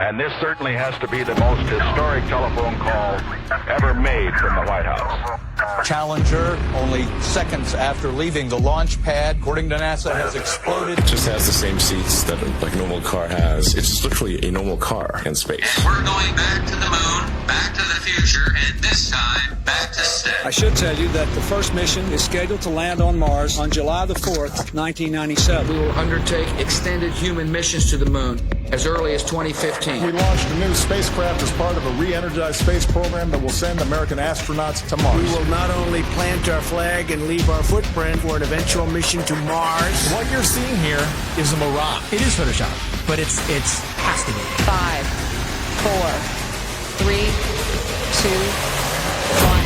And this certainly has to be the most historic telephone call ever made from the White House. Challenger, only seconds after leaving the launch pad, according to NASA, has exploded. It just has the same seats that a normal car has. It's just literally a normal car in space. And we're going back to the moon, back to the future, and this time, back to stay. I should tell you that the first mission is scheduled to land on Mars on July the 4th, 1997. We will undertake extended human missions to the moon as early as 2015. We launched a new spacecraft as part of a re-energized space program that will send American astronauts to Mars. We will not only plant our flag and leave our footprint for an eventual mission to Mars. What you're seeing here is a mirage. It is Photoshop, but it's has to be. 5, 4, 3, 2, 1.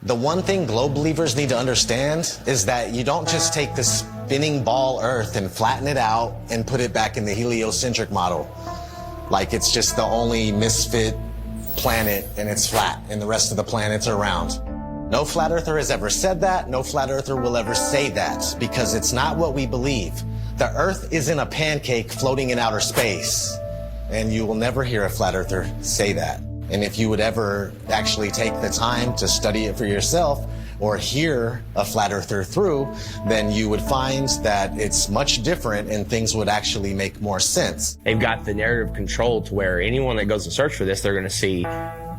The one thing globe believers need to understand is that you don't just take the spinning ball Earth and flatten it out and put it back in the heliocentric model. Like it's just the only misfit planet and it's flat and the rest of the planets are round. No flat earther has ever said that. No flat earther will ever say that because it's not what we believe. The Earth isn't a pancake floating in outer space, and you will never hear a flat earther say that. And if you would ever actually take the time to study it for yourself or hear a flat earther through, then you would find that it's much different and things would actually make more sense. They've got the narrative control to where anyone that goes to search for this, they're going to see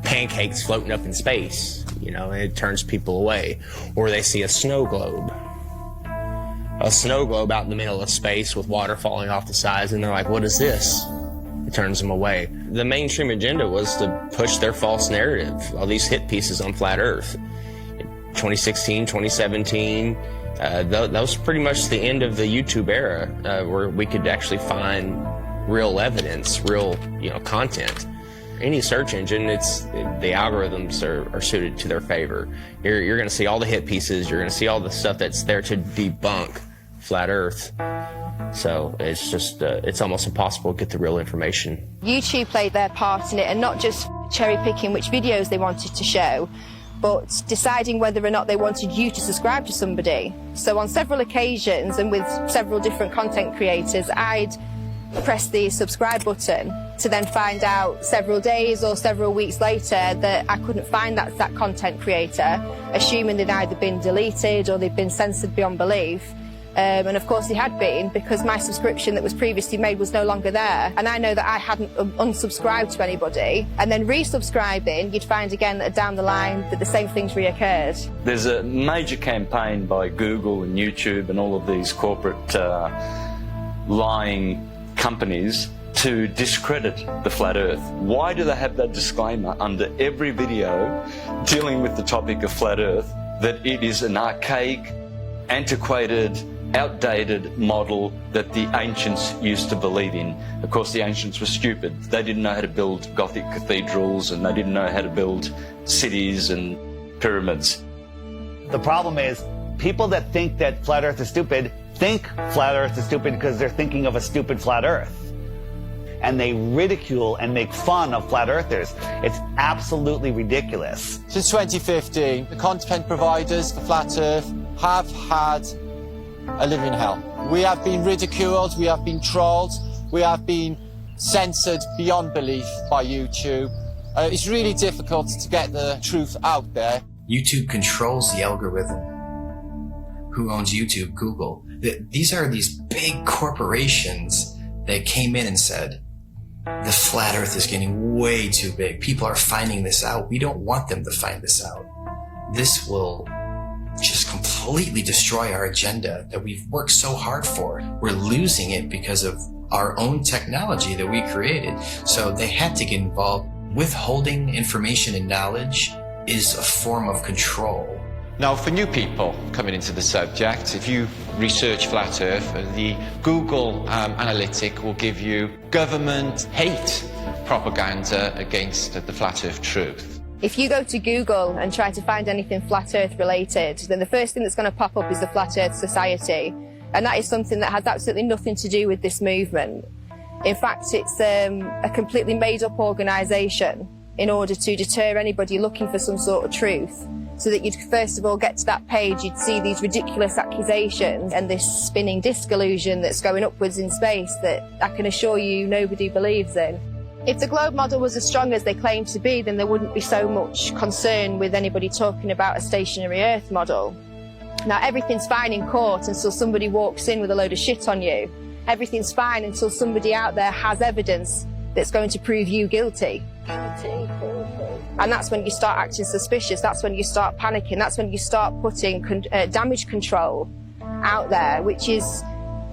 pancakes floating up in space, and it turns people away. Or they see a snow globe out in the middle of space with water falling off the sides, and they're like, what is this? It turns them away. The mainstream agenda was to push their false narrative, all these hit pieces on flat Earth. 2016, 2017, that was pretty much the end of the YouTube era, where we could actually find real evidence, real content. Any search engine, the algorithms are suited to their favor. You're going to see all the hit pieces. You're going to see all the stuff that's there to debunk flat Earth. So it's just, it's almost impossible to get the real information. YouTube played their part in it, and not just cherry picking which videos they wanted to show, but deciding whether or not they wanted you to subscribe to somebody. So on several occasions and with several different content creators, I'd press the subscribe button to then find out several days or several weeks later that I couldn't find that content creator, assuming they'd either been deleted or they'd been censored beyond belief. And of course they had been, because my subscription that was previously made was no longer there. And I know that I hadn't unsubscribed to anybody. And then resubscribing, you'd find again that down the line that the same things reoccurred. There's a major campaign by Google and YouTube and all of these corporate lying companies to discredit the flat Earth. Why do they have that disclaimer under every video dealing with the topic of flat Earth, that it is an archaic, antiquated, outdated model that the ancients used to believe in? Of course, the ancients were stupid. They didn't know how to build Gothic cathedrals, and they didn't know how to build cities and pyramids. The problem is, people that think that flat Earth is stupid think flat Earth is stupid because they're thinking of a stupid flat Earth. And they ridicule and make fun of flat earthers. It's absolutely ridiculous. Since 2015, the content providers for Flat Earth have had a living hell. We have been ridiculed, we have been trolled, we have been censored beyond belief by YouTube. It's really difficult to get the truth out there. YouTube controls the algorithm. Who owns YouTube? Google. These are these big corporations that came in and said, the flat Earth is getting way too big. People are finding this out. We don't want them to find this out. This will just completely destroy our agenda that we've worked so hard for. We're losing it because of our own technology that we created. So they had to get involved. Withholding information and knowledge is a form of control. Now, for new people coming into the subject, if you research flat Earth, the Google analytic will give you government hate propaganda against the flat Earth truth. If you go to Google and try to find anything flat Earth related, then the first thing that's going to pop up is the Flat Earth Society. And that is something that has absolutely nothing to do with this movement. In fact, it's a completely made-up organisation in order to deter anybody looking for some sort of truth. so that you'd first of all get to that page, you'd see these ridiculous accusations and this spinning disc illusion that's going upwards in space that I can assure you nobody believes in. If the globe model was as strong as they claim to be, then there wouldn't be so much concern with anybody talking about a stationary Earth model. Now, everything's fine in court until somebody walks in with a load of shit on you. Everything's fine until somebody out there has evidence that's going to prove you guilty. And that's when you start acting suspicious. That's when you start panicking. That's when you start putting damage control out there, which is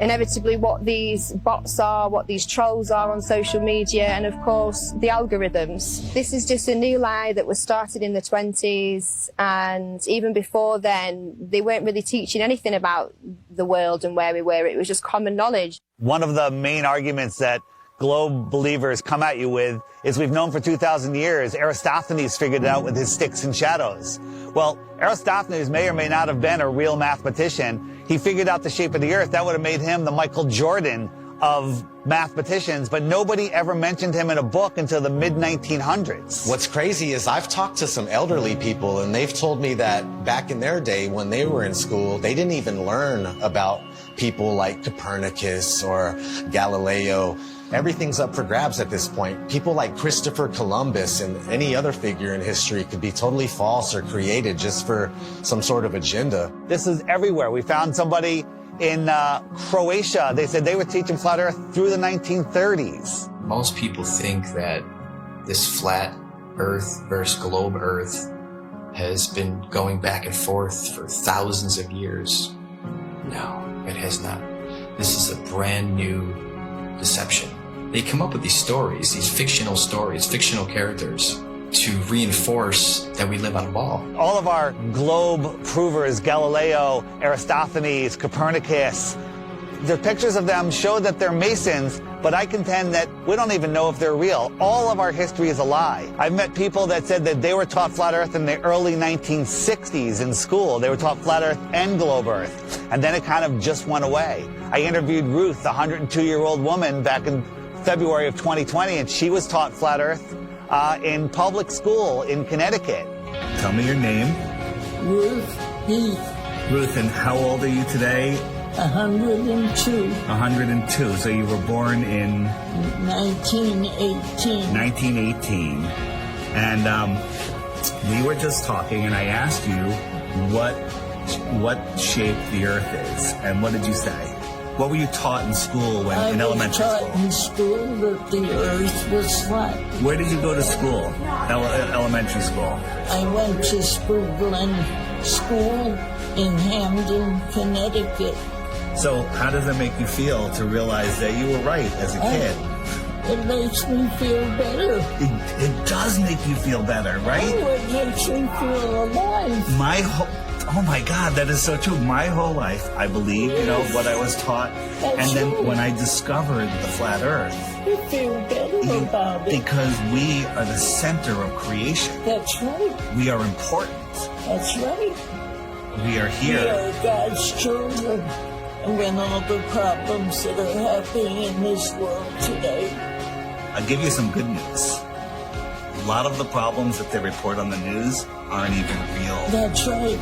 inevitably what these bots are, what these trolls are on social media, and of course the algorithms. This is just a new lie that was started in the 20s, and even before then they weren't really teaching anything about the world and where we were. It was just common knowledge. One of the main arguments that globe believers come at you with is we've known for 2,000 years. Aristophanes figured it out with his sticks and shadows. Well, Aristophanes may or may not have been a real mathematician. He figured out the shape of the earth. That would have made him the Michael Jordan of mathematicians, but nobody ever mentioned him in a book until the mid-1900s. What's crazy is I've talked to some elderly people, and they've told me that back in their day when they were in school, they didn't even learn about people like Copernicus or Galileo. Everything's up for grabs at this point. People like Christopher Columbus and any other figure in history could be totally false or created just for some sort of agenda. This is everywhere. We found somebody in Croatia. They said they were teaching flat earth through the 1930s. Most people think that this flat earth versus globe earth has been going back and forth for thousands of years. No, it has not. This is a brand new deception. They come up with these stories, these fictional stories, fictional characters, to reinforce that we live on a ball. All of our globe provers, Galileo, Aristophanes, Copernicus, the pictures of them show that they're Masons, but I contend that we don't even know if they're real. All of our history is a lie. I've met people that said that they were taught flat earth in the early 1960s in school. They were taught flat earth and globe earth, and then it kind of just went away. I interviewed Ruth, a 102-year-old woman, back in February of 2020, and she was taught flat earth in public school in Connecticut. Tell me your name. Ruth Heath. Ruth, and how old are you today? 102. 102. So you were born in 1918. 1918. And we were just talking, and I asked you what shape the Earth is, and what did you say? What were you taught in school in elementary school? I was taught in school that the Earth was flat. Where did you go to school? Elementary school. I went to Sprugeland School in Hamden, Connecticut. So how does it make you feel to realize that you were right as a kid? It makes me feel better. It does make you feel better, right? Oh, it makes me feel alive. Oh my God, that is so true. My whole life, I believed, what I was taught. That's then right. when I discovered the flat earth, you feel better about it. Because we are the center of creation. That's right. We are important. That's right. We are here. We are God's children. And when all the problems that are happening in this world today. I'll give you some good news. A lot of the problems that they report on the news aren't even real. That's right.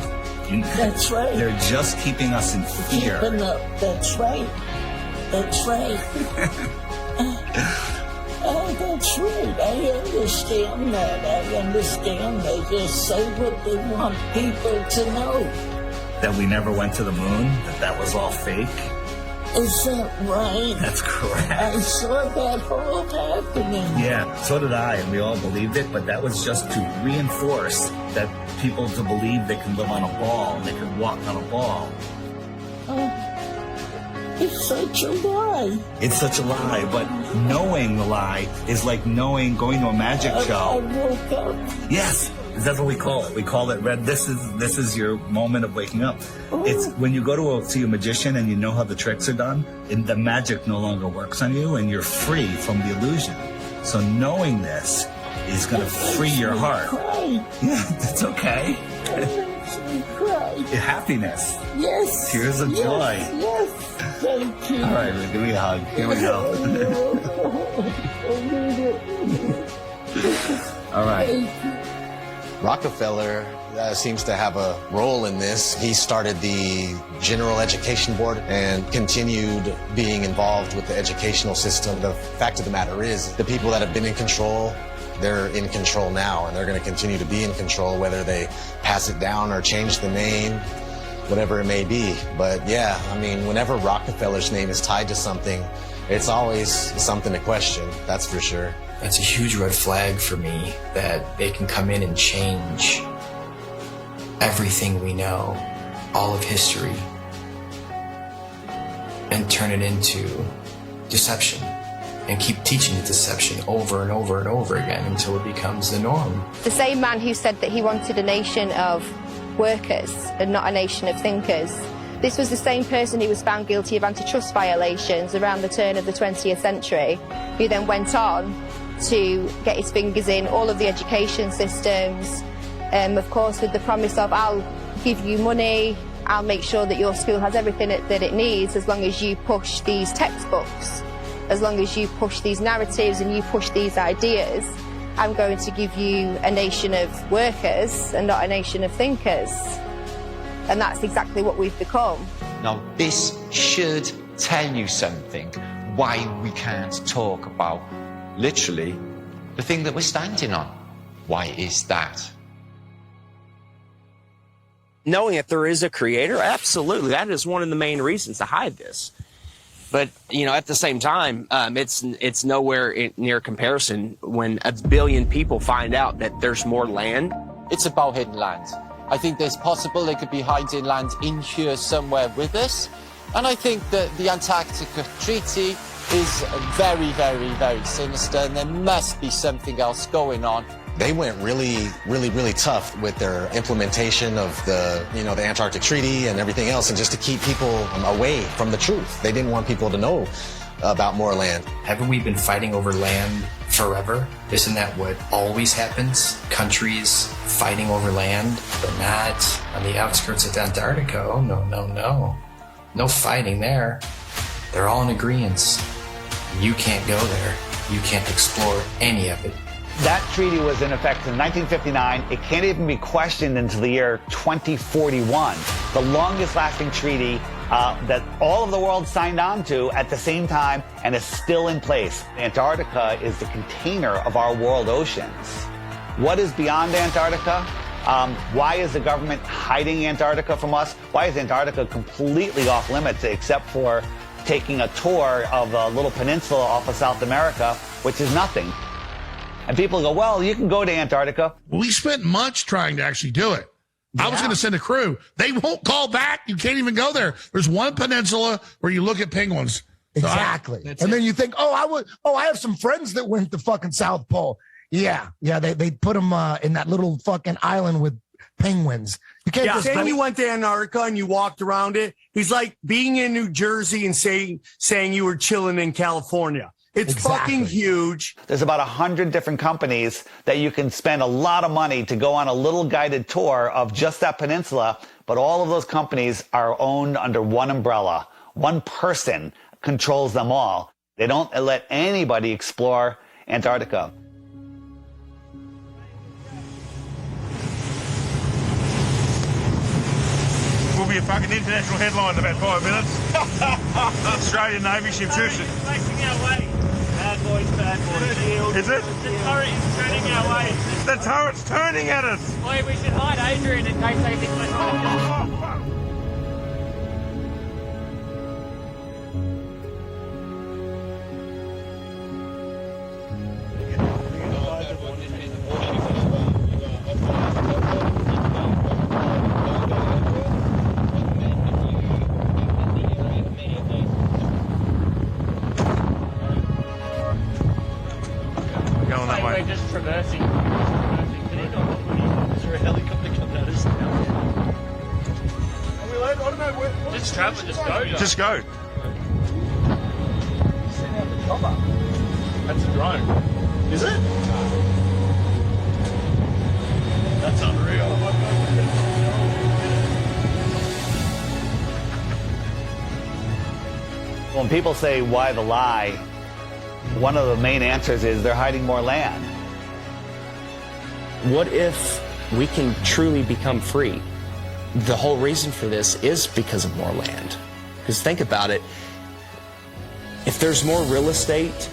That's right. They're just keeping us in fear. Keeping up. That's right. That's right. Oh, that's right. I understand that. I understand. They just say what they want people to know. That we never went to the moon? That was all fake? Is that right? That's correct. I saw that all happening. Yeah, so did I, and we all believed it, but that was just to reinforce that people to believe they can live on a ball, they can walk on a ball. Oh, it's such a lie. It's such a lie, but knowing the lie is like going to a magic show. I woke up. Yes. That's what we call it. We call it red. This is your moment of waking up. Oh. It's when you go to see a magician and you know how the tricks are done, and the magic no longer works on you, and you're free from the illusion. So knowing this is going to free your heart. Cry. Yeah, that's okay. It makes me cry. Happiness. Yes. Tears of joy. Yes. Thank you. All right, give me a hug. Here we go. I need it. All right. Thank you. Rockefeller seems to have a role in this. He started the General Education Board and continued being involved with the educational system. The fact of the matter is, the people that have been in control, they're in control now, and they're going to continue to be in control, whether they pass it down or change the name, whatever it may be. But yeah, I mean, whenever Rockefeller's name is tied to something, it's always something to question, that's for sure. That's a huge red flag for me, that they can come in and change everything we know, all of history, and turn it into deception, and keep teaching the deception over and over and over again until it becomes the norm. The same man who said that he wanted a nation of workers and not a nation of thinkers, this was the same person who was found guilty of antitrust violations around the turn of the 20th century, who then went on to get his fingers in all of the education systems, of course with the promise of, I'll give you money, I'll make sure that your school has everything that it needs as long as you push these textbooks, as long as you push these narratives and you push these ideas. I'm going to give you a nation of workers and not a nation of thinkers. And that's exactly what we've become. Now, this should tell you something, why we can't talk about literally the thing that we're standing on. Why is that? Knowing that there is a creator, absolutely, that is one of the main reasons to hide this. But, you know, at the same time, it's nowhere near comparison when 1 billion people find out that there's more land. It's about hidden land. I think there's possible they could be hiding land in here somewhere with us. And I think that the Antarctica Treaty is very, very, very sinister, and there must be something else going on. They went really tough with their implementation of the Antarctic Treaty and everything else, and just to keep people away from the truth. They didn't want people to know about more land. Haven't we been fighting over land forever? Isn't that what always happens? Countries fighting over land, but not on the outskirts of Antarctica. Oh, no. No fighting there. They're all in agreement. You can't go there. You can't explore any of it. That treaty was in effect in 1959. It can't even be questioned until the year 2041. The longest lasting treaty that all of the world signed on to at the same time and is still in place. Antarctica is the container of our world oceans. What is beyond Antarctica? Why is the government hiding Antarctica from us? Why is Antarctica completely off limits except for taking a tour of a little peninsula off of South America, which is nothing? And people go, well, you can go to Antarctica. We spent months trying to actually do it. Yeah. I was going to send a crew. They won't call back. You can't even go there. There's one peninsula where you look at penguins. Exactly. So then you think, I have some friends that went to fucking South Pole. Yeah. They put them in that little fucking island with penguins. You can't just saying you went to Antarctica and you walked around it. He's like being in New Jersey and saying you were chilling in California. It's fucking huge. There's about 100 different companies that you can spend a lot of money to go on a little guided tour of just that peninsula, but all of those companies are owned under one umbrella. One person controls them all. They don't let anybody explore Antarctica. Will be a fucking international headline in about 5 minutes. Australian Navy ship shoots. Facing our way. Bad boys, shield. Is it? The turret is turning our way. The turret's turning at us. Boy, we should hide Adrian in case they think we're We're just traversing. Is there a helicopter coming at us now? I don't know. Just travel, just go. Just go. Send out the chopper. That's a drone. Is it? That's unreal. When people say, why the lie? One of the main answers is they're hiding more land. What if we can truly become free. The whole reason for this is because of more land. Because think about it, if there's more real estate,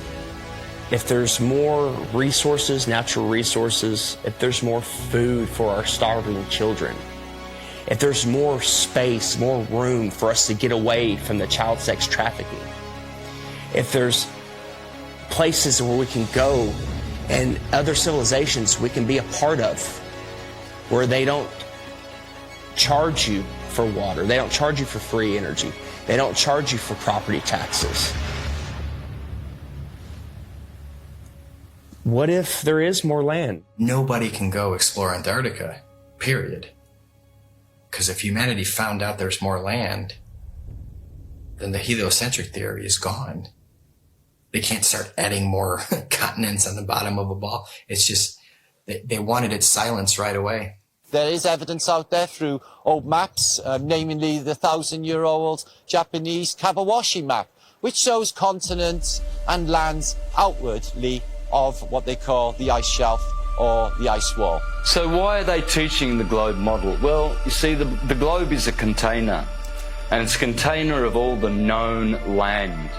if there's more resources, natural resources, if there's more food for our starving children, if there's more space, more room for us to get away from the child sex trafficking, if there's places where we can go and other civilizations we can be a part of, where they don't charge you for water, they don't charge you for free energy, they don't charge you for property taxes. What if there is more land? Nobody can go explore Antarctica, period. Because if humanity found out there's more land, then the heliocentric theory is gone. They can't start adding more continents on the bottom of a ball. It's just, they wanted it silenced right away. There is evidence out there through old maps, namely the 1,000-year-old Japanese Kawabashi map, which shows continents and lands outwardly of what they call the ice shelf or the ice wall. So why are they teaching the globe model? Well, you see, the globe is a container, and it's a container of all the known land.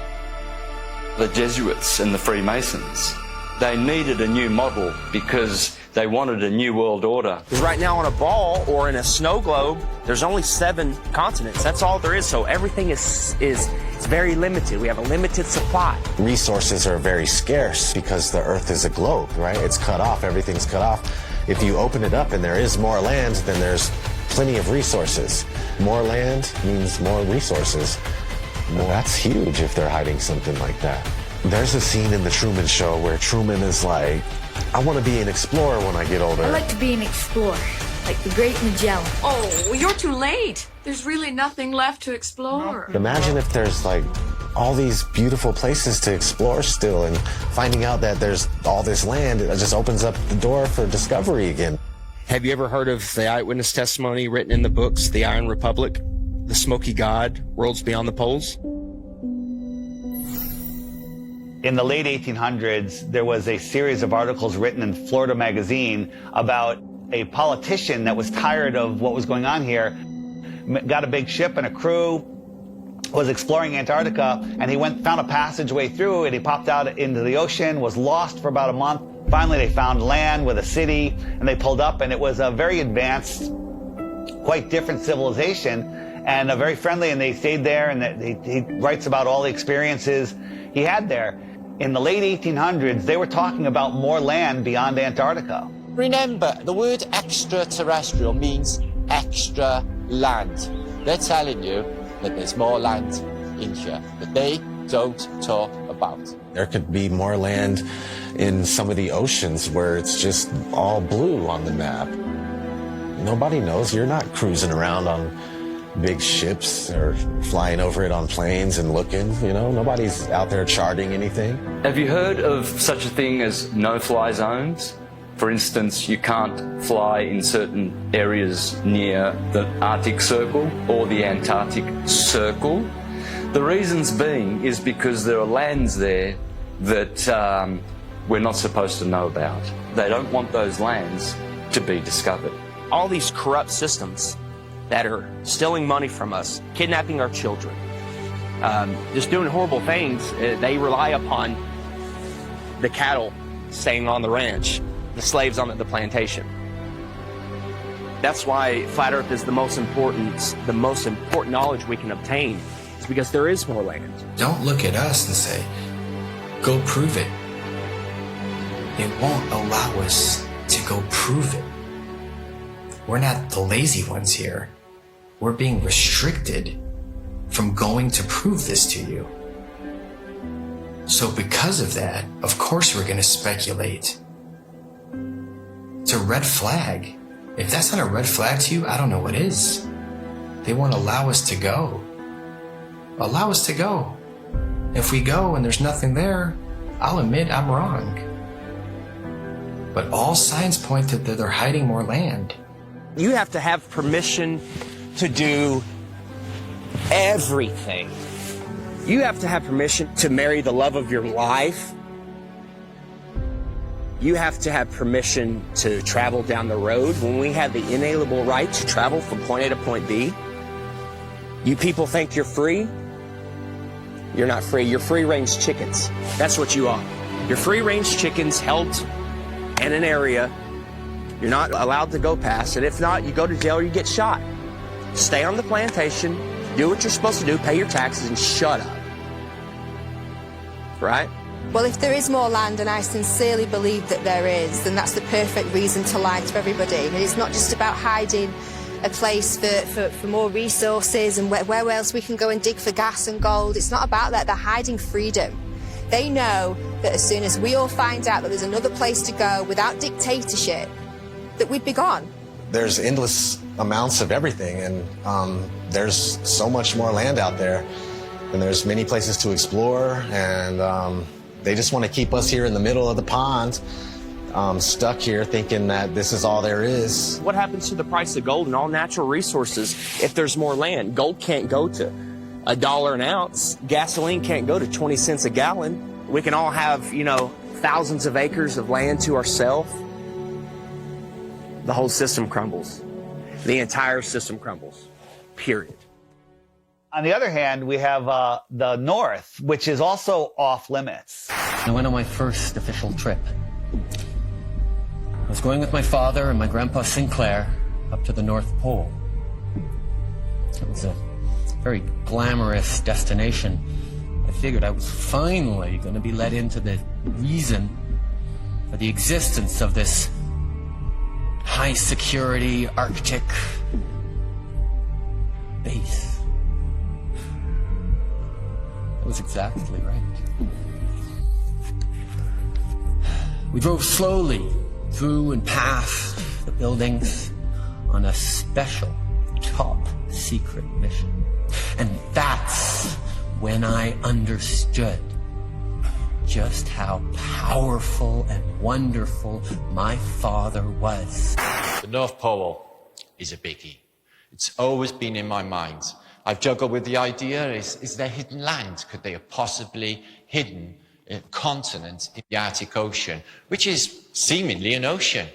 The Jesuits and the Freemasons, they needed a new model because they wanted a new world order. Because right now on a ball or in a snow globe, there's only 7 continents. That's all there is. So everything is very limited. We have a limited supply. Resources are very scarce because the Earth is a globe, right? It's cut off. Everything's cut off. If you open it up and there is more land, then there's plenty of resources. More land means more resources. Well, that's huge if they're hiding something like that. There's a scene in The Truman Show where Truman is like, I want to be an explorer when I get older. I like to be an explorer, like the Great Magellan. Oh, you're too late. There's really nothing left to explore. Imagine if there's like all these beautiful places to explore still, and finding out that there's all this land, it just opens up the door for discovery again. Have you ever heard of the eyewitness testimony written in the books, The Iron Republic, The Smoky God, Worlds Beyond the Poles? In the late 1800s, there was a series of articles written in Florida Magazine about a politician that was tired of what was going on here, got a big ship and a crew, was exploring Antarctica, and he found a passageway through, and he popped out into the ocean, was lost for about a month. Finally, they found land with a city, and they pulled up, and it was a very advanced, quite different civilization, and very friendly, and they stayed there, and he writes about all the experiences he had there. In the late 1800s, they were talking about more land beyond Antarctica. Remember, the word extraterrestrial means extra land. They're telling you that there's more land in here that they don't talk about. There could be more land in some of the oceans where it's just all blue on the map. Nobody knows. You're not cruising around on big ships or flying over it on planes and looking, you know, nobody's out there charting anything. Have you heard of such a thing as no-fly zones? For instance, you can't fly in certain areas near the Arctic Circle or the Antarctic Circle. The reasons being is because there are lands there that we're not supposed to know about. They don't want those lands to be discovered. All these corrupt systems that are stealing money from us, kidnapping our children, just doing horrible things. They rely upon the cattle staying on the ranch, the slaves on the plantation. That's why Flat Earth is the most important knowledge we can obtain, is because there is more land. Don't look at us and say, go prove it. It won't allow us to go prove it. We're not the lazy ones here. We're being restricted from going to prove this to you. So because of that, of course we're going to speculate. It's a red flag. If that's not a red flag to you, I don't know what is. They won't allow us to go. Allow us to go. If we go and there's nothing there, I'll admit I'm wrong. But all signs point to that they're hiding more land. You have to have permission to do everything. You have to have permission to marry the love of your life. You have to have permission to travel down the road. When we have the inalienable right to travel from point A to point B, you people think you're free? You're not free. You're free-range chickens. That's what you are. You're free-range chickens held in an area you're not allowed to go past, and if not, you go to jail or you get shot. Stay on the plantation, do what you're supposed to do, pay your taxes, and shut up. Right? Well, if there is more land, and I sincerely believe that there is, then that's the perfect reason to lie to everybody. And it's not just about hiding a place for more resources and where else we can go and dig for gas and gold. It's not about that. They're hiding freedom. They know that as soon as we all find out that there's another place to go without dictatorship, that we'd be gone. There's endless amounts of everything, and there's so much more land out there, and there's many places to explore, and they just want to keep us here in the middle of the pond, stuck here thinking that this is all there is. What happens to the price of gold and all natural resources if there's more land? Gold can't go to $1 an ounce. Gasoline can't go to 20 cents a gallon. We can all have, you know, thousands of acres of land to ourselves. The whole system crumbles. The entire system crumbles. Period. On the other hand, we have the North, which is also off limits. I went on my first official trip. I was going with my father and my grandpa Sinclair up to the North Pole. It was a very glamorous destination. I figured I was finally going to be let into the reason for the existence of this high security Arctic base. That was exactly right. We drove slowly through and past the buildings on a special top secret mission. And that's when I understood just how powerful and wonderful my father was. The North Pole is a biggie. It's always been in my mind. I've juggled with the idea, is there hidden land? Could they have possibly hidden a continent in the Arctic Ocean, which is seemingly an ocean?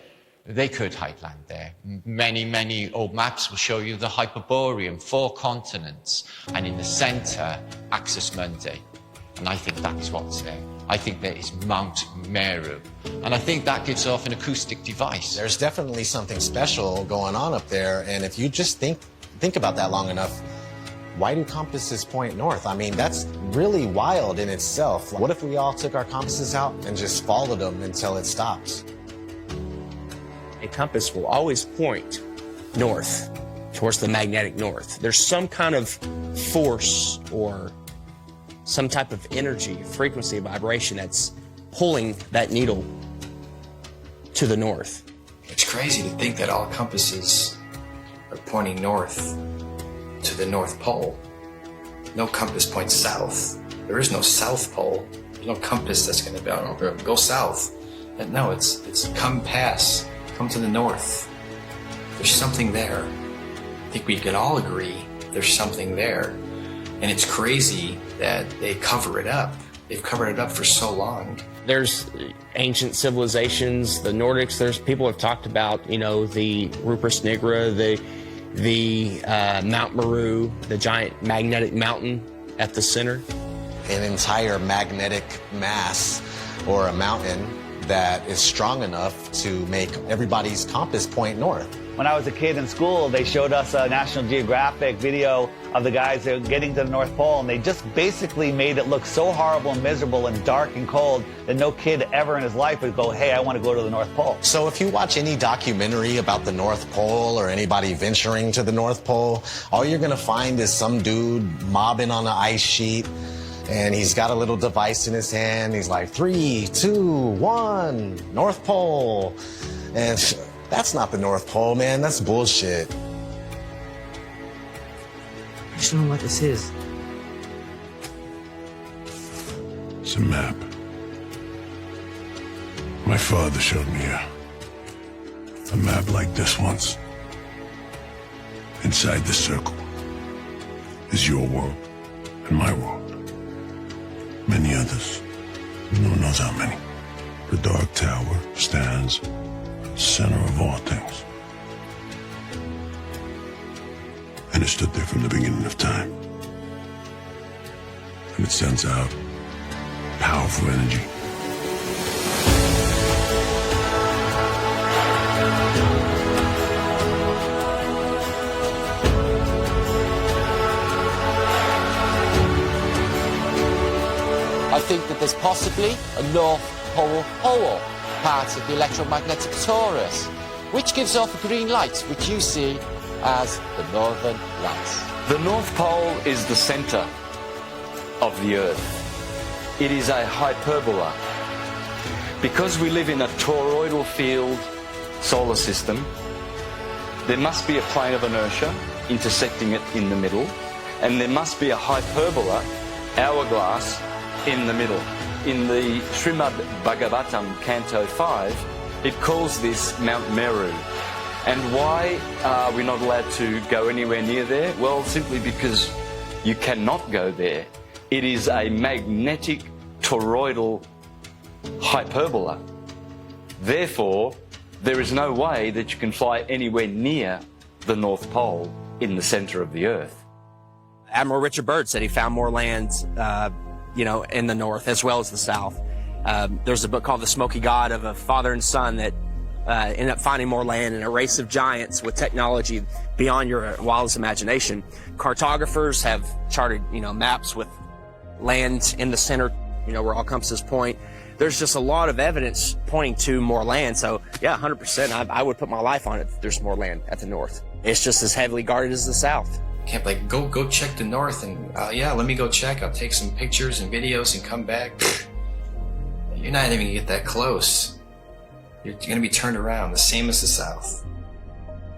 They could hide land there. Many old maps will show you the Hyperborean, 4 continents, and in the center, Axis Mundi. And I think that is what's there. I think there is Mount Meru. And I think that gives off an acoustic device. There's definitely something special going on up there, and if you just think about that long enough, why do compasses point north? I mean, that's really wild in itself. What if we all took our compasses out and just followed them until it stops? A compass will always point north, towards the magnetic north. There's some kind of force or some type of energy, frequency, vibration that's pulling that needle to the north. It's crazy to think that all compasses are pointing north to the North Pole. No compass points south. There is no South Pole. There's no compass that's going to go south. And no, it's come to the north. There's something there. I think we can all agree there's something there. And it's crazy that they cover it up. They've covered it up for so long. There's ancient civilizations, the Nordics. There's people have talked about, you know, the Rupert Nigra, the Mount Meru, the giant magnetic mountain at the center. An entire magnetic mass or a mountain that is strong enough to make everybody's compass point north. When I was a kid in school, they showed us a National Geographic video of the guys that were getting to the North Pole, and they just basically made it look so horrible and miserable and dark and cold that no kid ever in his life would go, hey, I want to go to the North Pole. So if you watch any documentary about the North Pole or anybody venturing to the North Pole, all you're going to find is some dude mobbing on an ice sheet, and he's got a little device in his hand. He's like, 3, 2, 1, North Pole. And that's not the North Pole, man. That's bullshit. I just don't know what this is. It's a map. My father showed me a map like this once. Inside the circle is your world and my world. Many others. No one knows how many. The Dark Tower stands at the center of all things. And it stood there from the beginning of time. And it sends out powerful energy. I think that there's possibly a North Pole part of the electromagnetic torus, which gives off a green light, which you see as the Northern Lights. The North Pole is the center of the Earth. It is a hyperbola. Because we live in a toroidal field solar system, there must be a plane of inertia intersecting it in the middle, and there must be a hyperbola, hourglass, in the middle. In the Srimad Bhagavatam, Canto 5, it calls this Mount Meru. And why are we not allowed to go anywhere near there? Well, simply because you cannot go there. It is a magnetic toroidal hyperbola. Therefore, there is no way that you can fly anywhere near the North Pole in the center of the Earth. Admiral Richard Byrd said he found more land, in the north as well as the south. There's a book called The Smoky God of a father and son that ended up finding more land in a race of giants with technology beyond your wildest imagination. Cartographers have charted, maps with land in the center, where all compasses point. There's just a lot of evidence pointing to more land. So yeah, 100%, I would put my life on it that there's more land at the north. It's just as heavily guarded as the south. Can't go check the north and yeah, let me go check. I'll take some pictures and videos and come back. You're not even gonna get that close. You're gonna be turned around, the same as the south.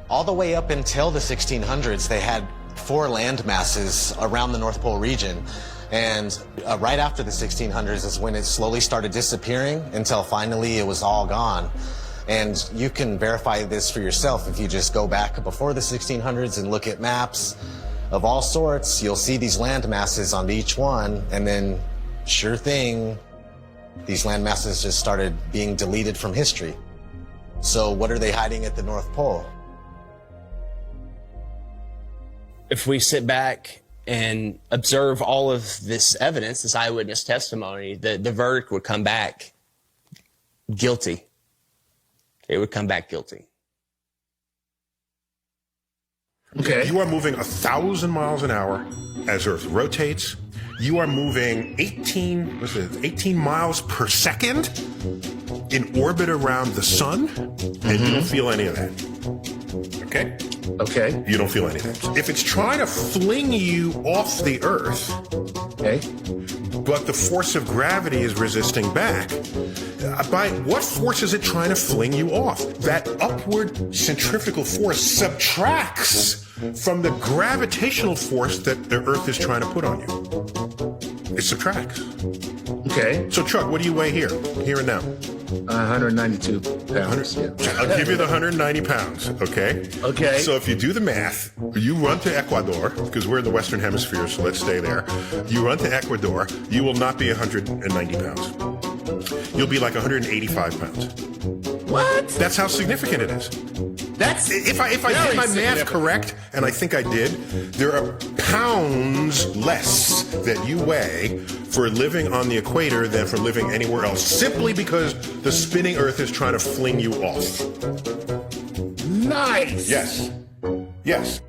All the way up until the 1600s, they had 4 land masses around the North Pole region. And right after the 1600s is when it slowly started disappearing until finally it was all gone. And you can verify this for yourself if you just go back before the 1600s and look at maps of all sorts. You'll see these land masses on each one, and then sure thing, these land masses just started being deleted from history. So what are they hiding at the North Pole? If we sit back and observe all of this evidence, this eyewitness testimony, the verdict would come back guilty. It would come back guilty. Okay. You are moving 1,000 miles an hour as Earth rotates. You are moving 18 miles per second in orbit around the sun, and you don't feel any of that. Okay? Okay. You don't feel anything. If it's trying to fling you off the Earth, okay, but the force of gravity is resisting back, by what force is it trying to fling you off? That upward centrifugal force subtracts from the gravitational force that the Earth is trying to put on you. It subtracts. Okay. So, Chuck, what do you weigh here and now? 192 pounds. Yeah. I'll give you the 190 pounds, okay? Okay. So if you do the math, you run to Ecuador, because we're in the Western Hemisphere, so let's stay there. You run to Ecuador, you will not be 190 pounds. You'll be like 185 pounds. What? That's how significant it is. That's if I did my math correct, and I think I did, there are pounds less that you weigh for living on the equator than for living anywhere else, simply because the spinning Earth is trying to fling you off. Nice. Yes. Yes.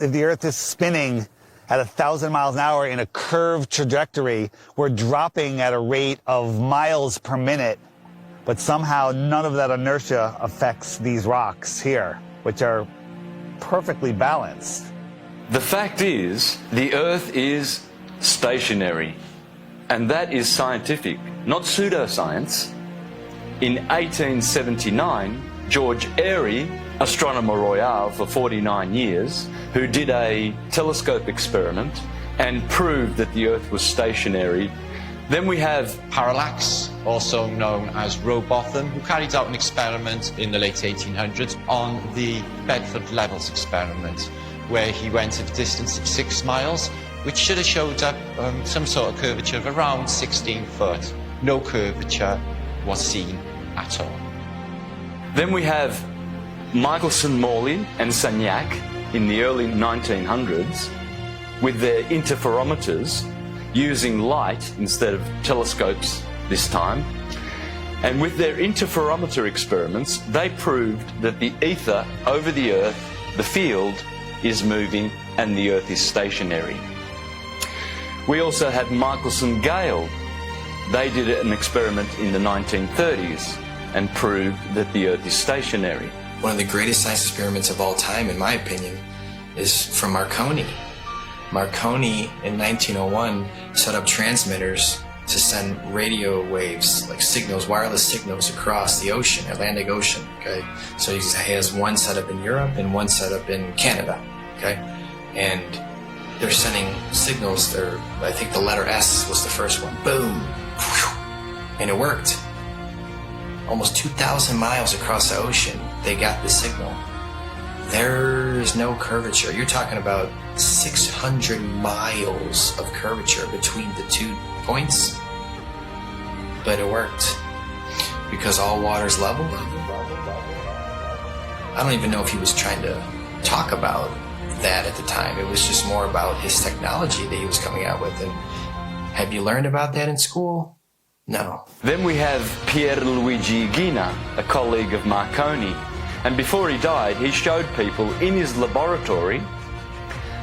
If the Earth is spinning at 1,000 miles an hour in a curved trajectory, we're dropping at a rate of miles per minute. But somehow none of that inertia affects these rocks here, which are perfectly balanced. The fact is, the Earth is stationary, and that is scientific, not pseudoscience. In 1879, George Airy, astronomer royal for 49 years, who did a telescope experiment and proved that the Earth was stationary. Then we have Parallax, also known as Rowbotham, who carried out an experiment in the late 1800s on the Bedford Levels experiment, where he went at a distance of 6 miles, which should have showed up some sort of curvature of around 16 foot. No curvature was seen at all. Then we have Michelson, Morley and Sagnac in the early 1900s with their interferometers using light instead of telescopes this time. And with their interferometer experiments, they proved that the ether over the Earth, the field, is moving and the Earth is stationary. We also had Michelson-Gale. They did an experiment in the 1930s and proved that the Earth is stationary. One of the greatest science experiments of all time, in my opinion, is from Marconi. Marconi, in 1901, set up transmitters to send radio waves, like signals, wireless signals across the ocean, Atlantic Ocean, okay? So he has one set up in Europe and one set up in Canada, okay? And they're sending signals, I think the letter S was the first one, boom, and it worked. Almost 2,000 miles across the ocean, they got the signal. There's no curvature. You're talking about 600 miles of curvature between the 2 points. But it worked because all water's level. I don't even know if he was trying to talk about that at the time. It was just more about his technology that he was coming out with. And have you learned about that in school? No. Then we have Pierluigi Gina, a colleague of Marconi. And before he died, he showed people in his laboratory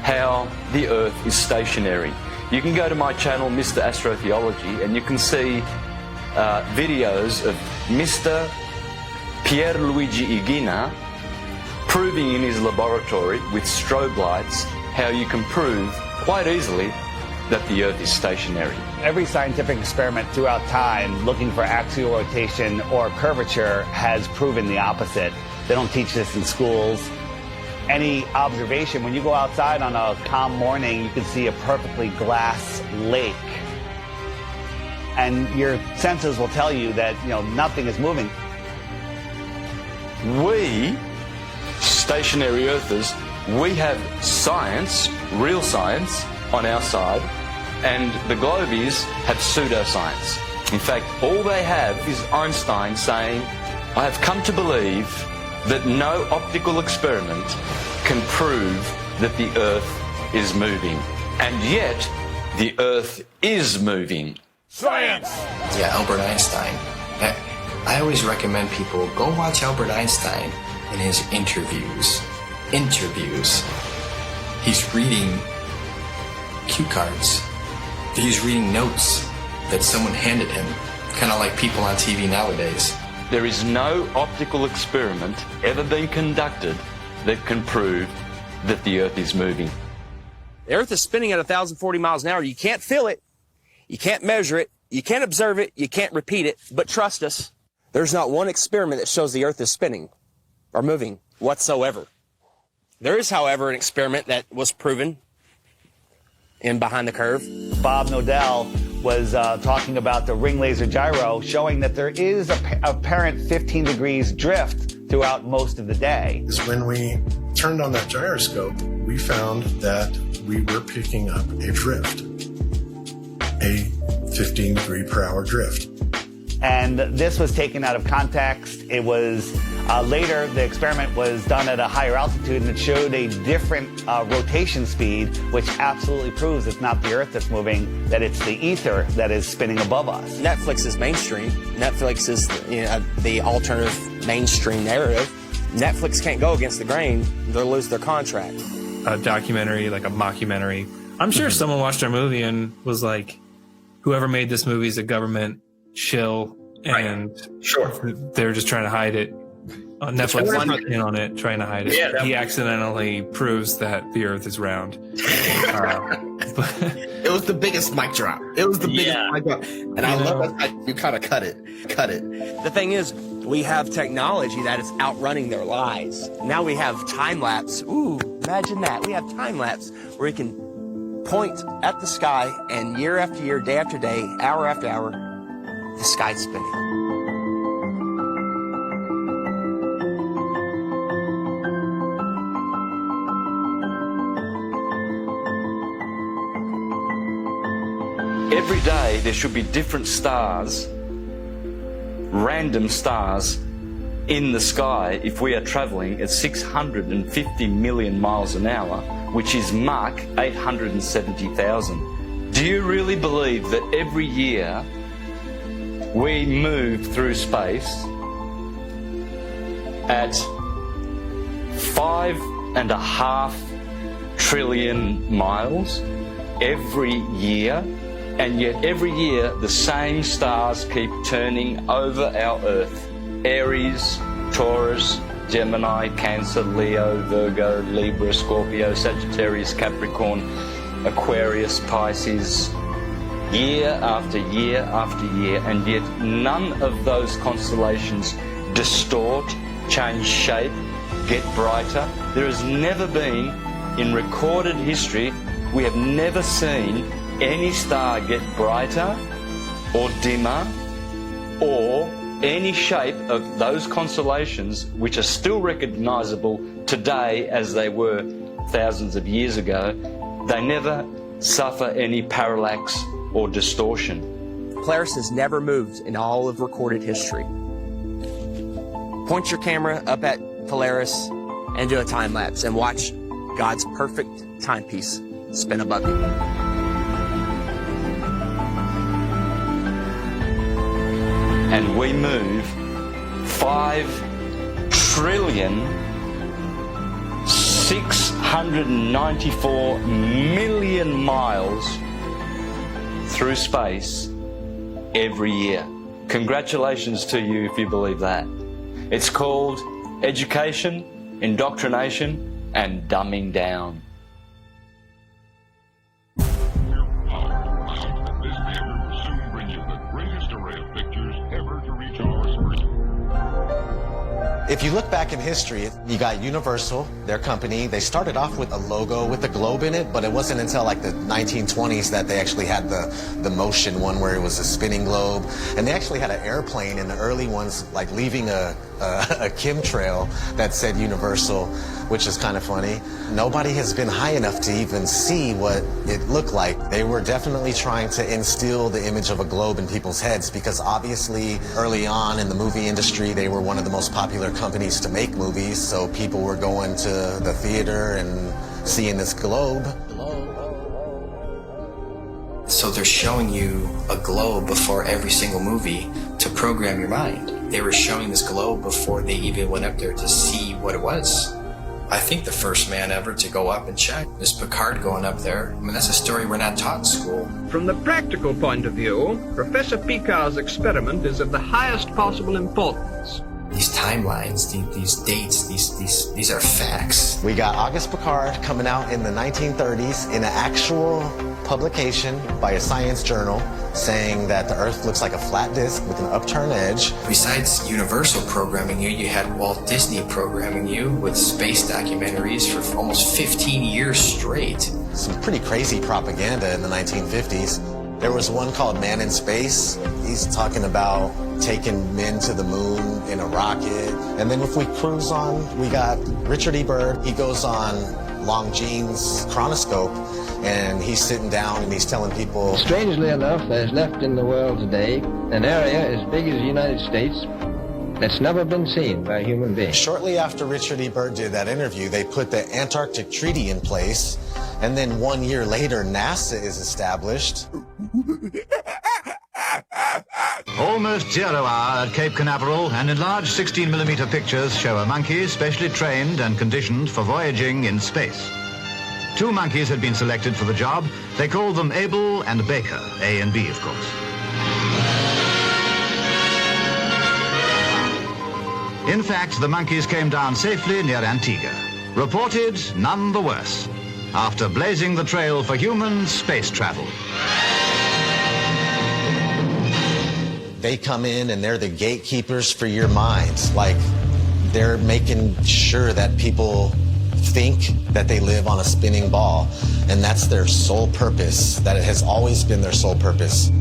how the Earth is stationary. You can go to my channel, Mr. Astrotheology, and you can see videos of Mr. Pierluigi Gina proving in his laboratory with strobe lights how you can prove quite easily that the Earth is stationary. Every scientific experiment throughout time looking for axial rotation or curvature has proven the opposite. They don't teach this in schools. Any observation, when you go outside on a calm morning, you can see a perfectly glass lake. And your senses will tell you that, nothing is moving. We, stationary Earthers, we have science, real science, on our side, and the Globies have pseudoscience. In fact, all they have is Einstein saying, I have come to believe that no optical experiment can prove that the Earth is moving. And yet, the Earth is moving. Science! Yeah, Albert Einstein. I always recommend people go watch Albert Einstein in his interviews. He's reading cue cards. He's reading notes that someone handed him, kind of like people on TV nowadays. There is no optical experiment ever been conducted that can prove that the Earth is moving. The Earth is spinning at 1,040 miles an hour. You can't feel it. You can't measure it. You can't observe it. You can't repeat it. But trust us, there's not one experiment that shows the Earth is spinning or moving whatsoever. There is, however, an experiment that was proven in Behind the Curve. Bob Nodell was talking about the ring laser gyro, showing that there is a apparent 15 degrees drift throughout most of the day. When we turned on that gyroscope, we found that we were picking up a drift, a 15 degree per hour drift. And this was taken out of context. It was later, the experiment was done at a higher altitude, and it showed a different rotation speed, which absolutely proves it's not the Earth that's moving, that it's the ether that is spinning above us. Netflix is mainstream. Netflix is the alternative mainstream narrative. Netflix can't go against the grain. They'll lose their contract. A documentary, like a mockumentary. I'm sure someone watched our movie and was like, whoever made this movie is a government shill, and they're just trying to hide it. Netflix is in on it, trying to hide it. Yeah, he accidentally proves that the Earth is round. It was the biggest mic drop. It was the biggest mic drop. And I love that you kind of cut it. The thing is, we have technology that is outrunning their lies. Now we have time lapse. Ooh, imagine that. We have time lapse where we can point at the sky, and year after year, day after day, hour after hour, the sky's spinning. Every day there should be different stars random stars in the sky if we are travelling at 650 million miles an hour, which is Mach 870,000. Do you really believe that every year we move through space at 5.5 trillion miles every year? And yet every year the same stars keep turning over our Earth. Aries, Taurus, Gemini, Cancer, Leo, Virgo, Libra, Scorpio, Sagittarius, Capricorn, Aquarius, Pisces, year after year after year, and yet none of those constellations distort, change shape, get brighter. There has never been, in recorded history, we have never seen any star get brighter or dimmer or any shape of those constellations which are still recognizable today as they were thousands of years ago. They never suffer any parallax or distortion. Polaris has never moved in all of recorded history. Point your camera up at Polaris and do a time lapse and watch God's perfect timepiece spin above you. And we move 5,694,000,000 miles through space every year. Congratulations to you if you believe that. It's called education, indoctrination, and dumbing down. If you look back in history, you got Universal, their company. They started off with a logo with a globe in it, but it wasn't until like the 1920s that they actually had the motion one where it was a spinning globe. And they actually had an airplane in the early ones, like leaving a chemtrail that said Universal, which is kind of funny. Nobody has been high enough to even see what it looked like. They were definitely trying to instill the image of a globe in people's heads because obviously early on in the movie industry, they were one of the most popular companies to make movies, so people were going to the theater and seeing this globe. So they're showing you a globe before every single movie to program your mind. They were showing this globe before they even went up there to see what it was. I think the first man ever to go up and check is Picard going up there. I mean, that's a story we're not taught in school. From the practical point of view, Professor Picard's experiment is of the highest possible importance. These timelines, these dates, these are facts. We got Auguste Picard coming out in the 1930s in an actual publication by a science journal saying that the Earth looks like a flat disk with an upturned edge. Besides Universal programming you, you had Walt Disney programming you with space documentaries for almost 15 years straight. Some pretty crazy propaganda in the 1950s. There was one called Man in Space. He's talking about taking men to the moon in a rocket. And then if we cruise on, we got Richard E. Byrd. He goes on Longines chronoscope, and he's sitting down and he's telling people... Strangely enough, there's left in the world today an area as big as the United States that's never been seen by a human being. Shortly after Richard E. Byrd did that interview, they put the Antarctic Treaty in place, and then 1 year later, NASA is established. Almost 0 hour at Cape Canaveral, and enlarged 16mm pictures show a monkey specially trained and conditioned for voyaging in space. 2 monkeys had been selected for the job. They called them Abel and Baker, A and B, of course. In fact, the monkeys came down safely near Antigua. Reported none the worse, after blazing the trail for human space travel. They come in and they're the gatekeepers for your minds. Like, they're making sure that people think that they live on a spinning ball, and that's their sole purpose, that it has always been their sole purpose.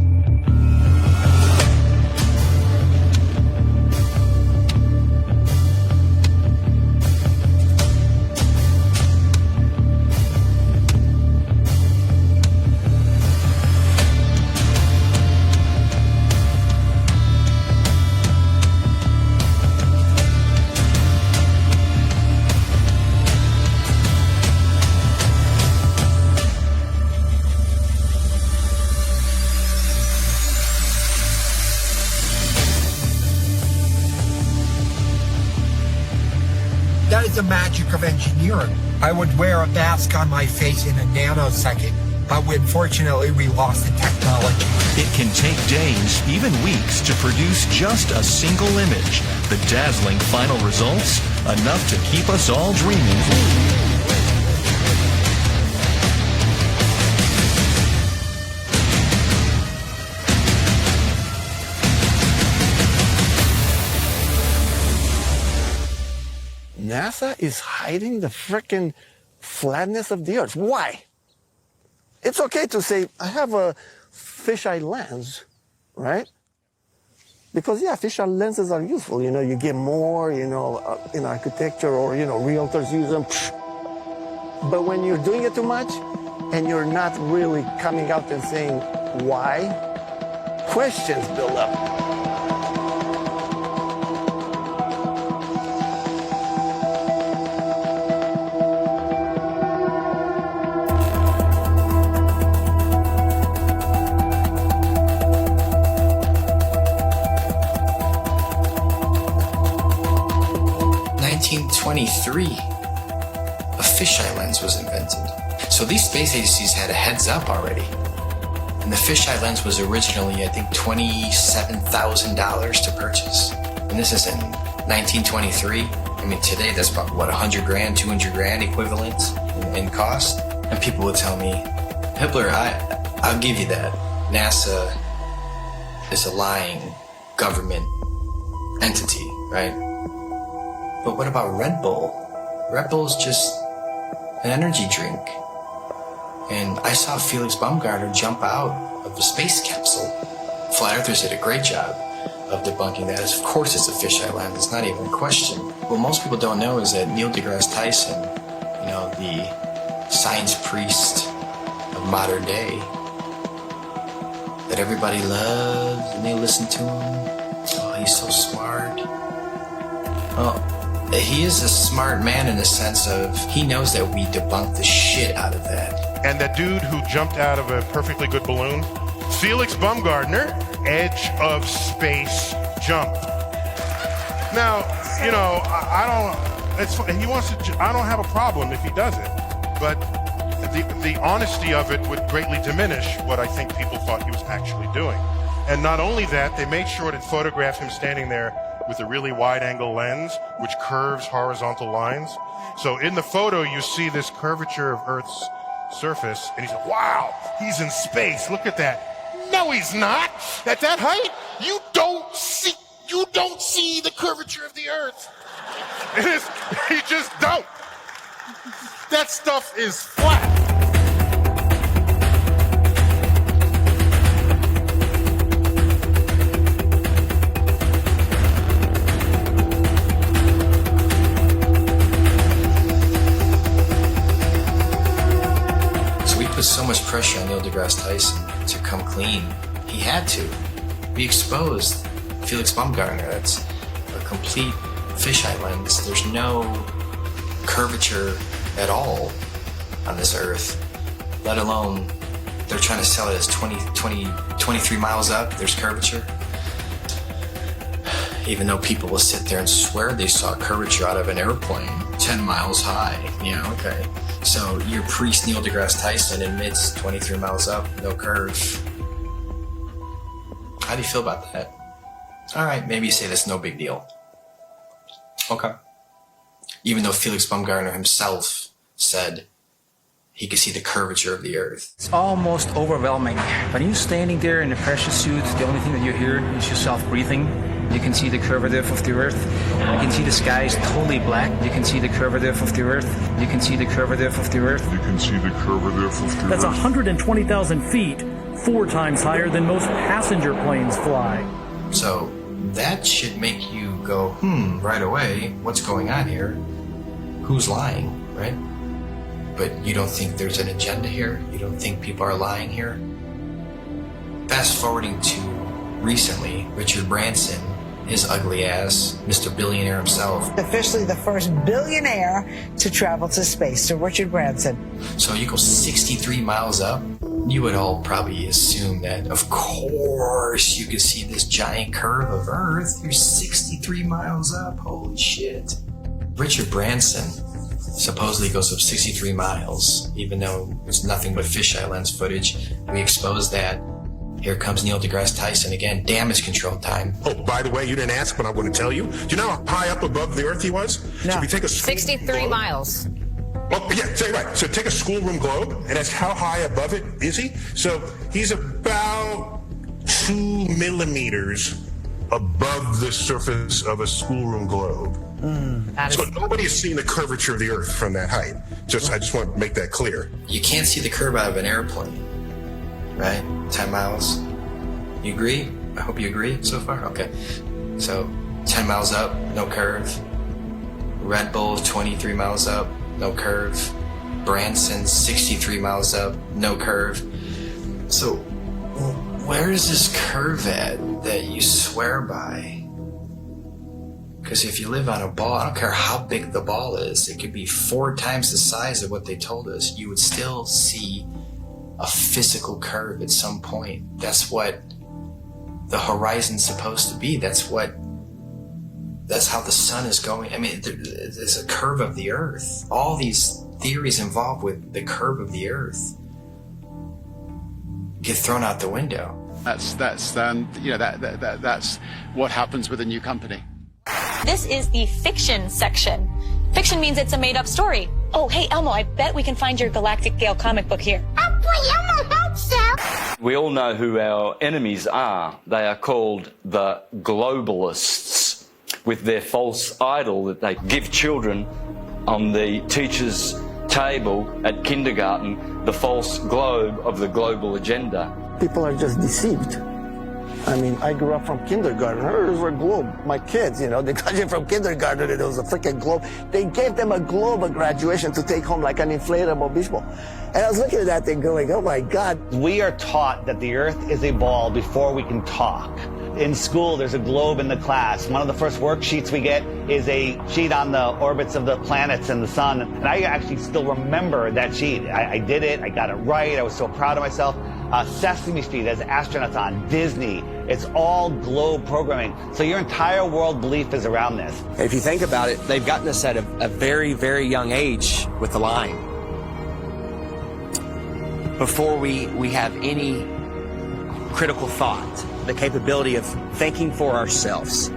is the magic of engineering. I would wear a mask on my face in a nanosecond, but unfortunately we lost the technology. It can take days, even weeks, to produce just a single image. The dazzling final results, enough to keep us all dreaming. NASA is hiding the frickin' flatness of the Earth. Why? It's okay to say, I have a fisheye lens, right? Because, yeah, fisheye lenses are useful. You know, you get more, in architecture or, realtors use them. But when you're doing it too much and you're not really coming out and saying why, questions build up. A fisheye lens was invented. So these space agencies had a heads up already. And the fisheye lens was originally, I think, $27,000 to purchase. And this is in 1923. I mean, today that's about, what, 100 grand, 200 grand equivalent in cost? And people would tell me, Hitler, I'll give you that. NASA is a lying government entity, right? But what about Red Bull? Red Bull's just an energy drink. And I saw Felix Baumgartner jump out of a space capsule. Flat Earthers did a great job of debunking that. Of course it's a fisheye lens, it's not even a question. What most people don't know is that Neil deGrasse Tyson, the science priest of modern day, that everybody loves and they listen to him. Oh, he's so smart. Oh, he is a smart man in the sense of he knows that we debunked the shit out of that. And that dude who jumped out of a perfectly good balloon, Felix Baumgartner, edge of space jump. Now, I don't. He wants to. I don't have a problem if he does it, but the honesty of it would greatly diminish what I think people thought he was actually doing. And not only that, they made sure to photograph him standing there with a really wide-angle lens, which curves horizontal lines. So in the photo, you see this curvature of Earth's surface, and he's like, wow, he's in space, look at that. No, he's not. At that height, you don't see the curvature of the Earth. You just don't. That stuff is flat. So much pressure on Neil deGrasse Tyson to come clean. He had to. We exposed Felix Baumgartner. That's a complete fisheye lens. There's no curvature at all on this Earth, let alone they're trying to sell it as 23 miles up, there's curvature. Even though people will sit there and swear they saw curvature out of an airplane 10 miles high. Yeah, okay. So your priest Neil deGrasse Tyson admits 23 miles up, no curve. How do you feel about that? All right, maybe you say that's no big deal. Okay. Even though Felix Baumgartner himself said he could see the curvature of the Earth. It's almost overwhelming. When you're standing there in a pressure suit, the only thing that you hear is yourself breathing. You can see the curvature of the Earth. You can see the sky is totally black. You can see the curvature of the Earth. You can see the curvature of the Earth. You can see the curvature of the Earth. That's 120,000 feet, 4 times higher than most passenger planes fly. So that should make you go, right away, what's going on here? Who's lying, right? But you don't think there's an agenda here? You don't think people are lying here? Fast forwarding to recently, Richard Branson, his ugly ass, Mr. Billionaire himself. Officially the first billionaire to travel to space, so Richard Branson. So you go 63 miles up, you would all probably assume that, of course, you could see this giant curve of Earth. You're 63 miles up, holy shit. Richard Branson supposedly goes up 63 miles, even though it's nothing but fisheye lens footage. We exposed that. Here comes Neil deGrasse Tyson again. Damage control time. Oh, by the way, you didn't ask, but I'm going to tell you. Do you know how high up above the Earth he was? No. So if you take a 63 miles. Oh, yeah, say right. So take a schoolroom globe, and that's how high above it is he? So he's about 2 millimeters above the surface of a schoolroom globe. So nobody has seen the curvature of the Earth from that height. I just want to make that clear. You can't see the curve out of an airplane, right? 10 miles. You agree? I hope you agree so far. Okay. So 10 miles up, no curve. Red Bull 23 miles up, no curve. Branson 63 miles up, no curve. So where is this curve at that you swear by? Because if you live on a ball, I don't care how big the ball is, it could be 4 times the size of what they told us, you would still see a physical curve at some point. That's what the horizon's supposed to be. That's how the sun is going. I mean, there's a curve of the Earth. All these theories involved with the curve of the Earth get thrown out the window. That's what happens with a new company. This is the fiction section. Fiction means it's a made-up story. Oh, hey, Elmo, I bet we can find your Galactic Gale comic book here. Oh, boy, Elmo, help, sir. We all know who our enemies are. They are called the globalists, with their false idol that they give children on the teacher's table at kindergarten, the false globe of the global agenda. People are just deceived. I mean, I grew up from kindergarten. There's a globe. My kids, they graduated from kindergarten and it was a freaking globe. They gave them a globe at graduation to take home like an inflatable beach ball. And I was looking at that thing going, oh my God. We are taught that the Earth is a ball before we can talk. In school, there's a globe in the class. One of the first worksheets we get is a sheet on the orbits of the planets and the sun. And I actually still remember that sheet. I did it. I got it right. I was so proud of myself. Sesame Street has astronauts on, Disney. It's all globe programming. So your entire world belief is around this. If you think about it, they've gotten us at a very, very young age with the lying. Before we have any critical thought, the capability of thinking for ourselves.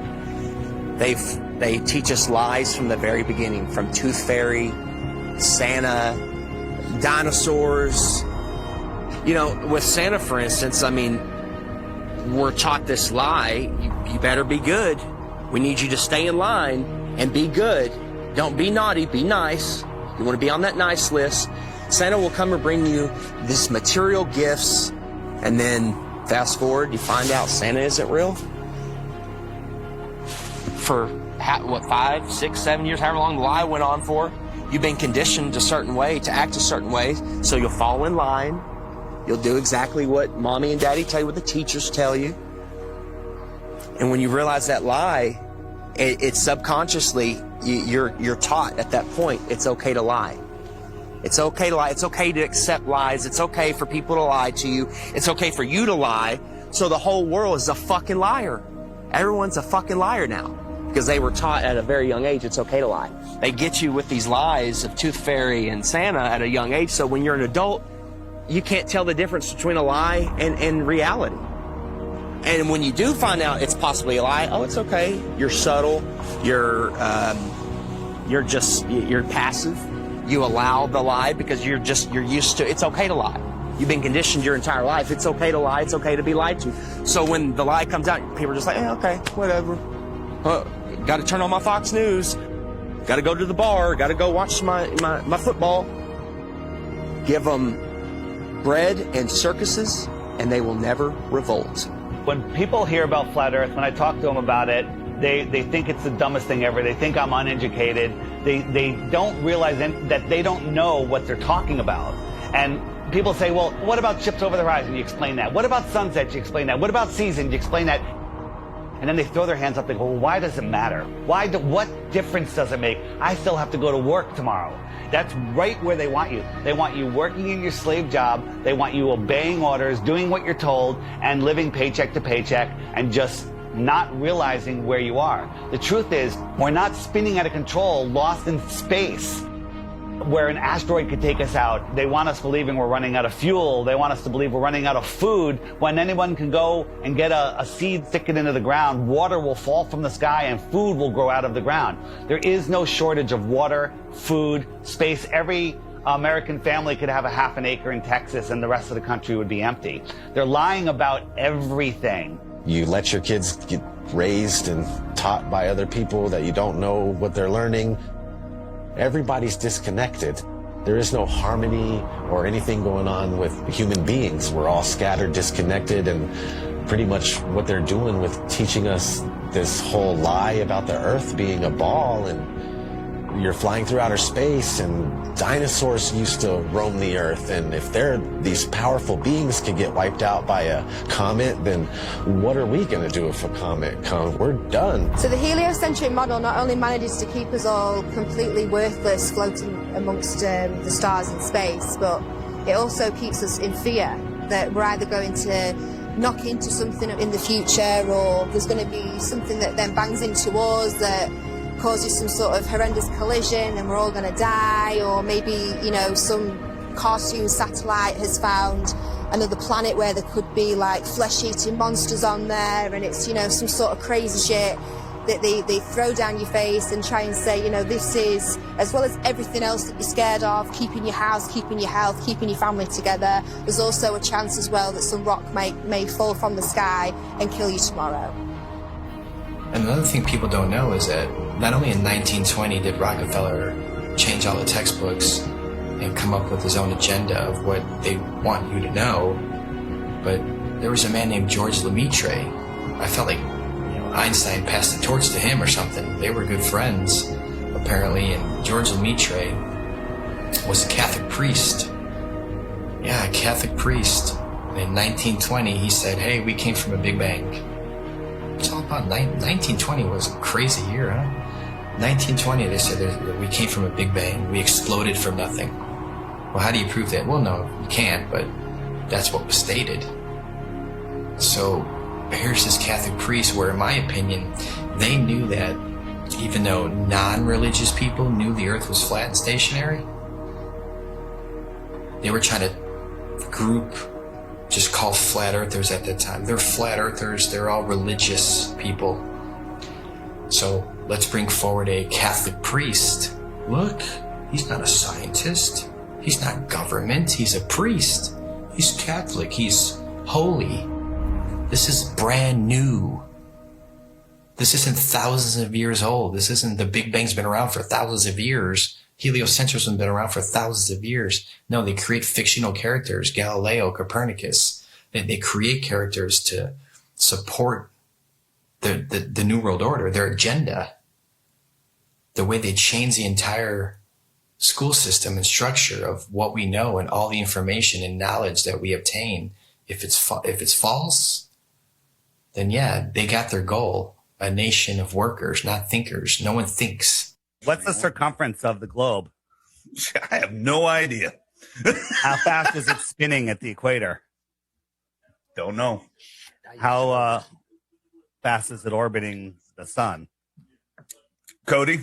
They teach us lies from the very beginning, from Tooth Fairy, Santa, dinosaurs. With Santa, for instance, I mean, we're taught this lie, you better be good. We need you to stay in line and be good. Don't be naughty, be nice. You want to be on that nice list. Santa will come and bring you this material gifts, and then fast forward, you find out Santa isn't real. For 5, 6, 7 years, however long the lie went on for, you've been conditioned a certain way, to act a certain way, so you'll fall in line. You'll do exactly what mommy and daddy tell you, what the teachers tell you. And when you realize that lie, it's subconsciously, you're taught at that point, it's okay to lie. It's okay to lie. It's okay to accept lies. It's okay for people to lie to you. It's okay for you to lie. So the whole world is a fucking liar. Everyone's a fucking liar now because they were taught at a very young age it's okay to lie. They get you with these lies of Tooth Fairy and Santa at a young age. So when you're an adult, you can't tell the difference between a lie and reality. And when you do find out it's possibly a lie, oh, it's okay. You're subtle. You're passive. You allow the lie because you're used to, it's okay to lie. You've been conditioned your entire life. It's okay to lie. It's okay to be lied to. So when the lie comes out, people are just like, okay, whatever. Got to turn on my Fox News. Got to go to the bar. Got to go watch my football. Give them bread and circuses, and they will never revolt. When people hear about Flat Earth, when I talk to them about it, they think it's the dumbest thing ever. They think I'm uneducated. They don't realize that they don't know what they're talking about. And people say, well, what about ships over the horizon? You explain that. What about sunsets? You explain that. What about seasons? You explain that. And then they throw their hands up and go, well, why does it matter? What difference does it make? I still have to go to work tomorrow. That's right where they want you. They want you working in your slave job. They want you obeying orders, doing what you're told, and living paycheck to paycheck, and just not realizing where you are. The truth is, we're not spinning out of control, lost in space, where an asteroid could take us out. They want us believing we're running out of fuel. They want us to believe we're running out of food, when anyone can go and get a seed, stick it into the ground. Water will fall from the sky and food will grow out of the ground. There is no shortage of water, food, space. Every American family could have a half an acre in Texas and the rest of the country would be empty. They're lying about everything. You let your kids get raised and taught by other people that you don't know what they're learning. Everybody's disconnected. There is no harmony or anything going on with human beings. We're all scattered, disconnected, and pretty much what they're doing with teaching us this whole lie about the Earth being a ball, and you're flying through outer space, and dinosaurs used to roam the Earth, and if these powerful beings can get wiped out by a comet, then what are we going to do if a comet comes? We're done. So the heliocentric model not only manages to keep us all completely worthless floating amongst the stars in space, but it also keeps us in fear that we're either going to knock into something in the future, or there's going to be something that then bangs into us that causes some sort of horrendous collision and we're all going to die, or maybe, you know, some cartoon satellite has found another planet where there could be like flesh-eating monsters on there, and it's, you know, some sort of crazy shit that they throw down your face and try and say, you know, this is, as well as everything else that you're scared of, keeping your house, keeping your health, keeping your family together, there's also a chance as well that some rock may fall from the sky and kill you tomorrow. And another thing people don't know is that not only in 1920 did Rockefeller change all the textbooks and come up with his own agenda of what they want you to know, but there was a man named George Lemaitre. I felt like, you know, Einstein passed the torch to him or something. They were good friends, apparently, and George Lemaitre was a Catholic priest. Yeah, a Catholic priest. And in 1920, he said, hey, we came from a Big Bang. It's all about 1920 was a crazy year, huh? 1920, they said that we came from a Big Bang. We exploded from nothing. Well, how do you prove that? Well, no, you can't, but that's what was stated. So here's this Catholic priest where, in my opinion, they knew that even though non-religious people knew the Earth was flat and stationary, they were trying to group just called flat earthers at that time. They're flat earthers. They're all religious people. So let's bring forward a Catholic priest. Look, he's not a scientist. He's not government. He's a priest. He's Catholic. He's holy. This is brand new. This isn't thousands of years old. This isn't the Big Bang's been around for thousands of years. Heliocentrism has been around for thousands of years. No, they create fictional characters, Galileo, Copernicus. They create characters to support the New World Order, their agenda. The way they change the entire school system and structure of what we know and all the information and knowledge that we obtain. If it's false, then yeah, they got their goal. A nation of workers, not thinkers. No one thinks. What's the circumference of the globe? I have no idea. How fast is it spinning at the equator? Don't know. How fast is it orbiting the sun? Cody?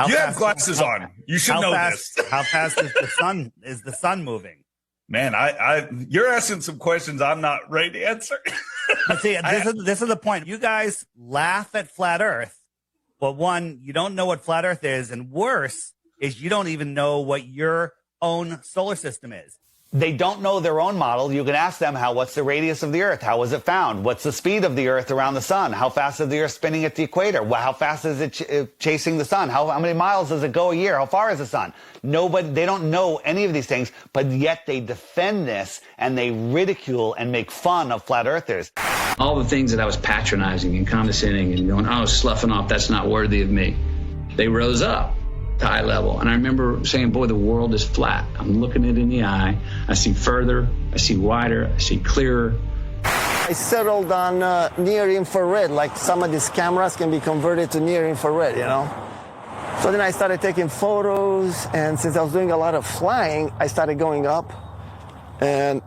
You have glasses on. You should know this. How fast is the sun moving? Man, you're asking some questions I'm not ready to answer. But see, this is the point. You guys laugh at flat Earth, but one, you don't know what flat Earth is, and worse is you don't even know what your own solar system is. They don't know their own model. You can ask them, what's the radius of the Earth? How was it found? What's the speed of the Earth around the sun? How fast is the Earth spinning at the equator? How fast is it chasing the sun? How many miles does it go a year? How far is the sun? They don't know any of these things, but yet they defend this and they ridicule and make fun of flat earthers. All the things that I was patronizing and condescending and going, oh, sloughing off, that's not worthy of me. They rose up to eye level. And I remember saying, boy, the world is flat. I'm looking it in the eye. I see further. I see wider. I see clearer. I settled on near infrared, like some of these cameras can be converted to near infrared, you know? So then I started taking photos, and since I was doing a lot of flying, I started going up, and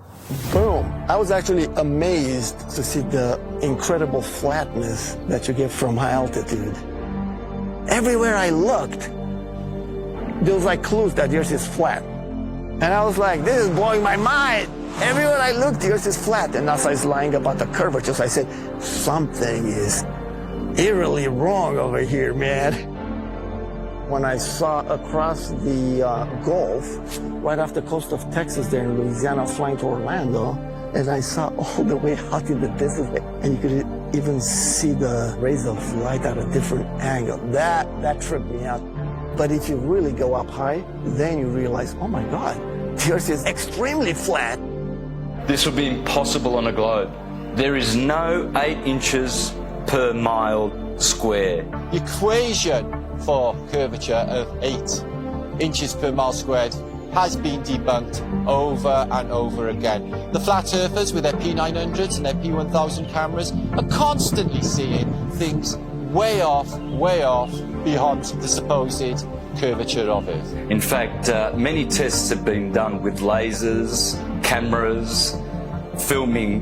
boom. I was actually amazed to see the incredible flatness that you get from high altitude. Everywhere I looked, there was like clues that yours is flat. And I was like, this is blowing my mind. Everywhere I looked, yours is flat. And as I was lying about the curvature, so I said, something is eerily wrong over here, man. When I saw across the Gulf, right off the coast of Texas there in Louisiana, I was flying to Orlando, and I saw all the way out in the distance, and you could even see the rays of light at a different angle. That tripped me out. But if you really go up high, then you realize, oh my God, the Earth is extremely flat. This would be impossible on a globe. There is no 8 inches per mile square. The equation for curvature of 8 inches per mile squared has been debunked over and over again. The flat earthers with their P900s and their P1000 cameras are constantly seeing things way off beyond the supposed curvature of Earth. In fact, many tests have been done with lasers, cameras, filming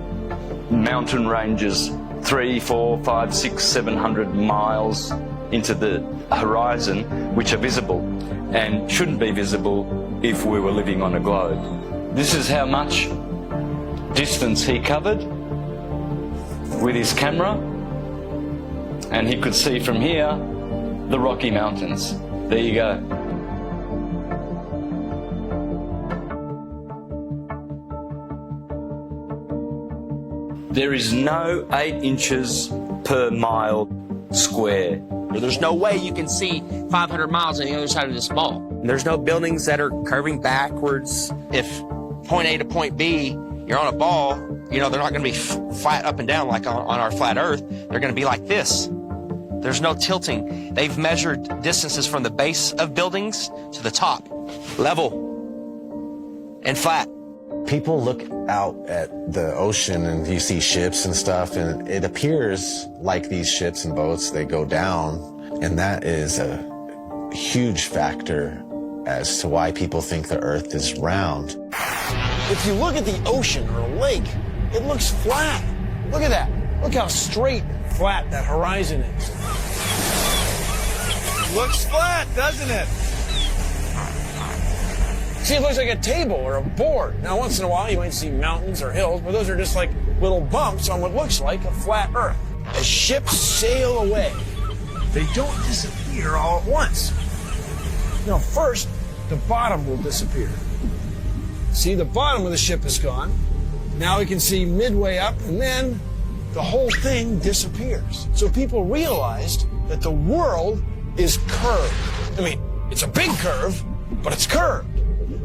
mountain ranges 300, 400, 500, 600, 700 miles into the horizon, which are visible and shouldn't be visible if we were living on a globe. This is how much distance he covered with his camera, and he could see from here the Rocky Mountains. There you go. There is no 8 inches per mile square. There's no way you can see 500 miles on the other side of this ball. There's no buildings that are curving backwards. If point A to point B, you're on a ball, you know, they're not going to be flat up and down like on our flat Earth. They're going to be like this. There's no tilting. They've measured distances from the base of buildings to the top, level and flat. People look out at the ocean and you see ships and stuff, and it appears like these ships and boats, they go down, and that is a huge factor as to why people think the Earth is round. If you look at the ocean or a lake, it looks flat. Look at that. Look how straight and flat that horizon is. Looks flat, doesn't it? See, it looks like a table or a board. Now, once in a while, you might see mountains or hills, but those are just like little bumps on what looks like a flat Earth. As ships sail away, they don't disappear all at once. No, first, the bottom will disappear. See, the bottom of the ship is gone. Now we can see midway up, and then the whole thing disappears. So people realized that the world is curved. I mean, it's a big curve, but it's curved.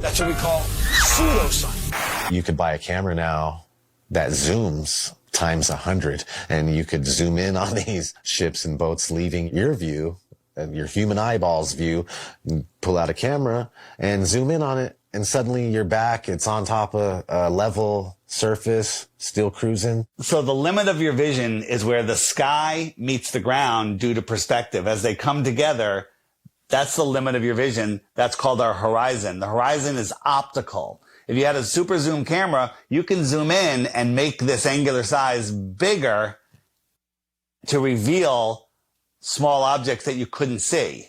That's what we call pseudoscience. You could buy a camera now that zooms times 100, and you could zoom in on these ships and boats leaving your view, your human eyeball's view, pull out a camera and zoom in on it, and suddenly you're back. It's on top of a level surface, still cruising. So the limit of your vision is where the sky meets the ground due to perspective. As they come together, that's the limit of your vision. That's called our horizon. The horizon is optical. If you had a super zoom camera, you can zoom in and make this angular size bigger to reveal small objects that you couldn't see.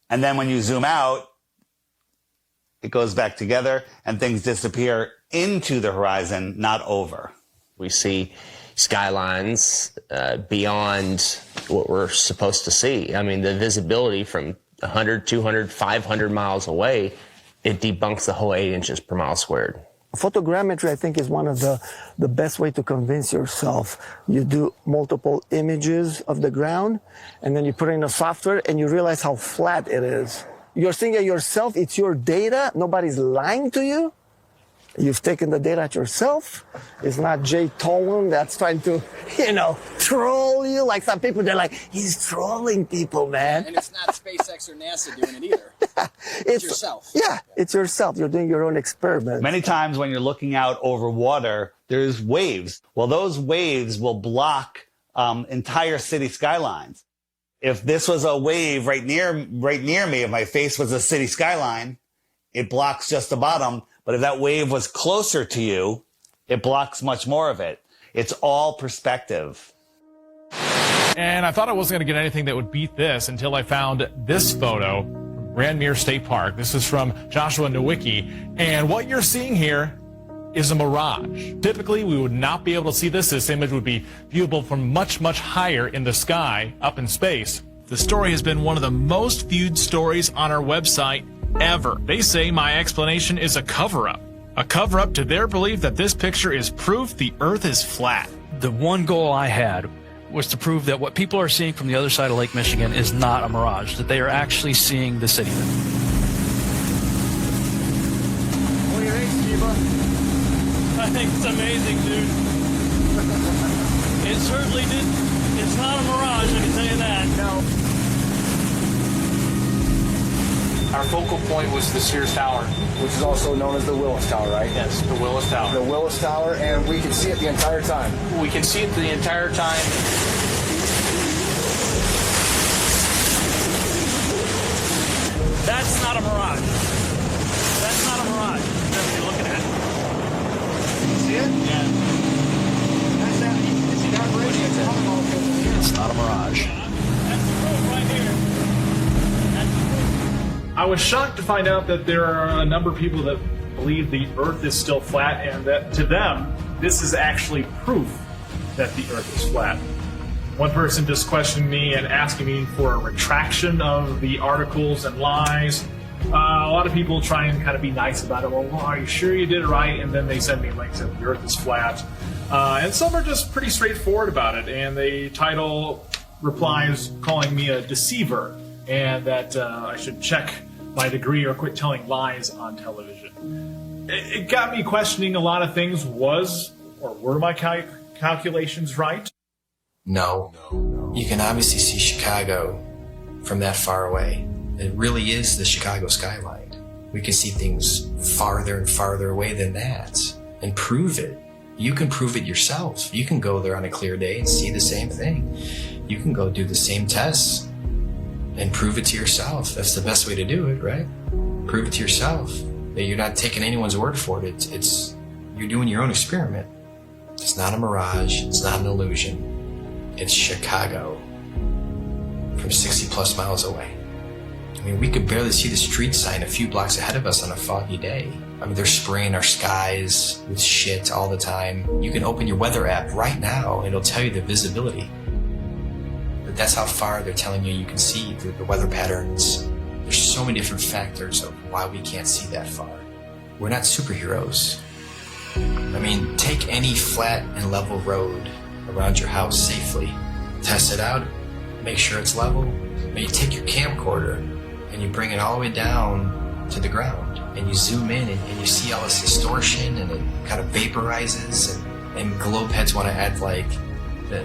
And then when you zoom out, it goes back together and things disappear into the horizon, not over. We see skylines beyond what we're supposed to see. I mean, the visibility from 100, 200, 500 miles away, it debunks the whole 8 inches per mile squared. Photogrammetry, I think, is one of the best way to convince yourself. You do multiple images of the ground, and then you put it in a software, and you realize how flat it is. You're seeing it yourself. It's your data. Nobody's lying to you. You've taken the data yourself. It's not Jay Tolan that's trying to, troll you. Like some people, they're like, he's trolling people, man. And it's not SpaceX or NASA doing it either. It's yourself. Yeah, it's yourself. You're doing your own experiment. Many times when you're looking out over water, there's waves. Well, those waves will block entire city skylines. If this was a wave right near me, if my face was a city skyline, it blocks just the bottom, But if that wave was closer to you, it blocks much more of it. It's all perspective. And I thought I wasn't going to get anything that would beat this until I found this photo from Grandmere State Park. This is from Joshua Nowicki. And what you're seeing here is a mirage. Typically, we would not be able to see this. This image would be viewable from much, much higher in the sky, up in space. The story has been one of the most viewed stories on our website ever. They say my explanation is a cover-up. A cover-up to their belief that this picture is proof the Earth is flat. The one goal I had was to prove that what people are seeing from the other side of Lake Michigan is not a mirage, that they are actually seeing the city. What do you think, Steve? I think it's amazing, dude. It certainly did. It's not a mirage, I can tell you that. No. Our focal point was the Sears Tower, Which is also known as the Willis Tower, right? Yes, the Willis Tower. The Willis Tower, and we can see it the entire time. We can see it the entire time. That's not a mirage. That's not a mirage. That's what you're looking at. You see it? Yeah. That's that. You see that bridge? It's not a mirage. That's the proof right here. I was shocked to find out that there are a number of people that believe the Earth is still flat, and that to them, this is actually proof that the Earth is flat. One person just questioned me and asking me for a retraction of the articles and lies. A lot of people try and kind of be nice about it. Well, are you sure you did it right? And then they send me links that the Earth is flat. And some are just pretty straightforward about it, and they title replies calling me a deceiver, and that I should check my degree or quit telling lies on television. It got me questioning a lot of things. Were my calculations right? No. You can obviously see Chicago from that far away. It really is the Chicago skyline. We can see things farther and farther away than that and prove it. You can prove it yourself. You can go there on a clear day and see the same thing. You can go do the same tests and prove it to yourself. That's the best way to do it, right? Prove it to yourself. That you're not taking anyone's word for it. It's you're doing your own experiment. It's not a mirage. It's not an illusion. It's Chicago from 60 plus miles away. I mean, we could barely see the street sign a few blocks ahead of us on a foggy day. I mean, they're spraying our skies with shit all the time. You can open your weather app right now and it'll tell you the visibility. But that's how far they're telling you can see the weather patterns. There's so many different factors of why we can't see that far. We're not superheroes. I mean, take any flat and level road around your house safely. Test it out, make sure it's level. Maybe take your camcorder and you bring it all the way down to the ground and you zoom in and you see all this distortion and it kind of vaporizes and globe heads want to act like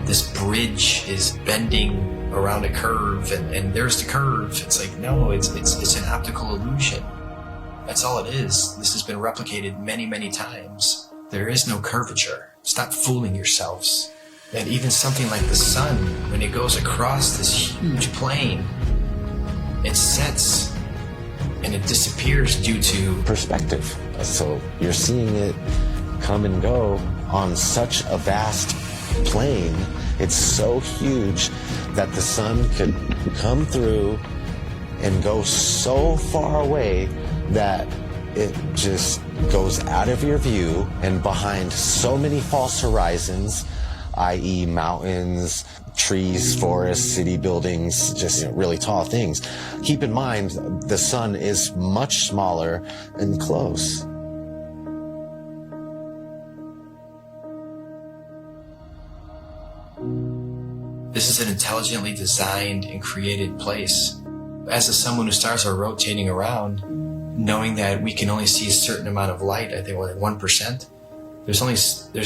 this bridge is bending around a curve and there's the curve. It's like, no, it's an optical illusion. That's all it is. This has been replicated many, many times. There is no curvature. Stop fooling yourselves. And even something like the sun, when it goes across this huge plane, it sets and it disappears due to perspective. So you're seeing it come and go on such a vast plane. It's so huge that the sun could come through and go so far away that it just goes out of your view and behind so many false horizons, i.e. mountains, trees, forests, city buildings, just really tall things. Keep in mind, the sun is much smaller and close. This is an intelligently designed and created place. As the sun, moon, and stars are rotating around, knowing that we can only see a certain amount of light, I think, 1%. There's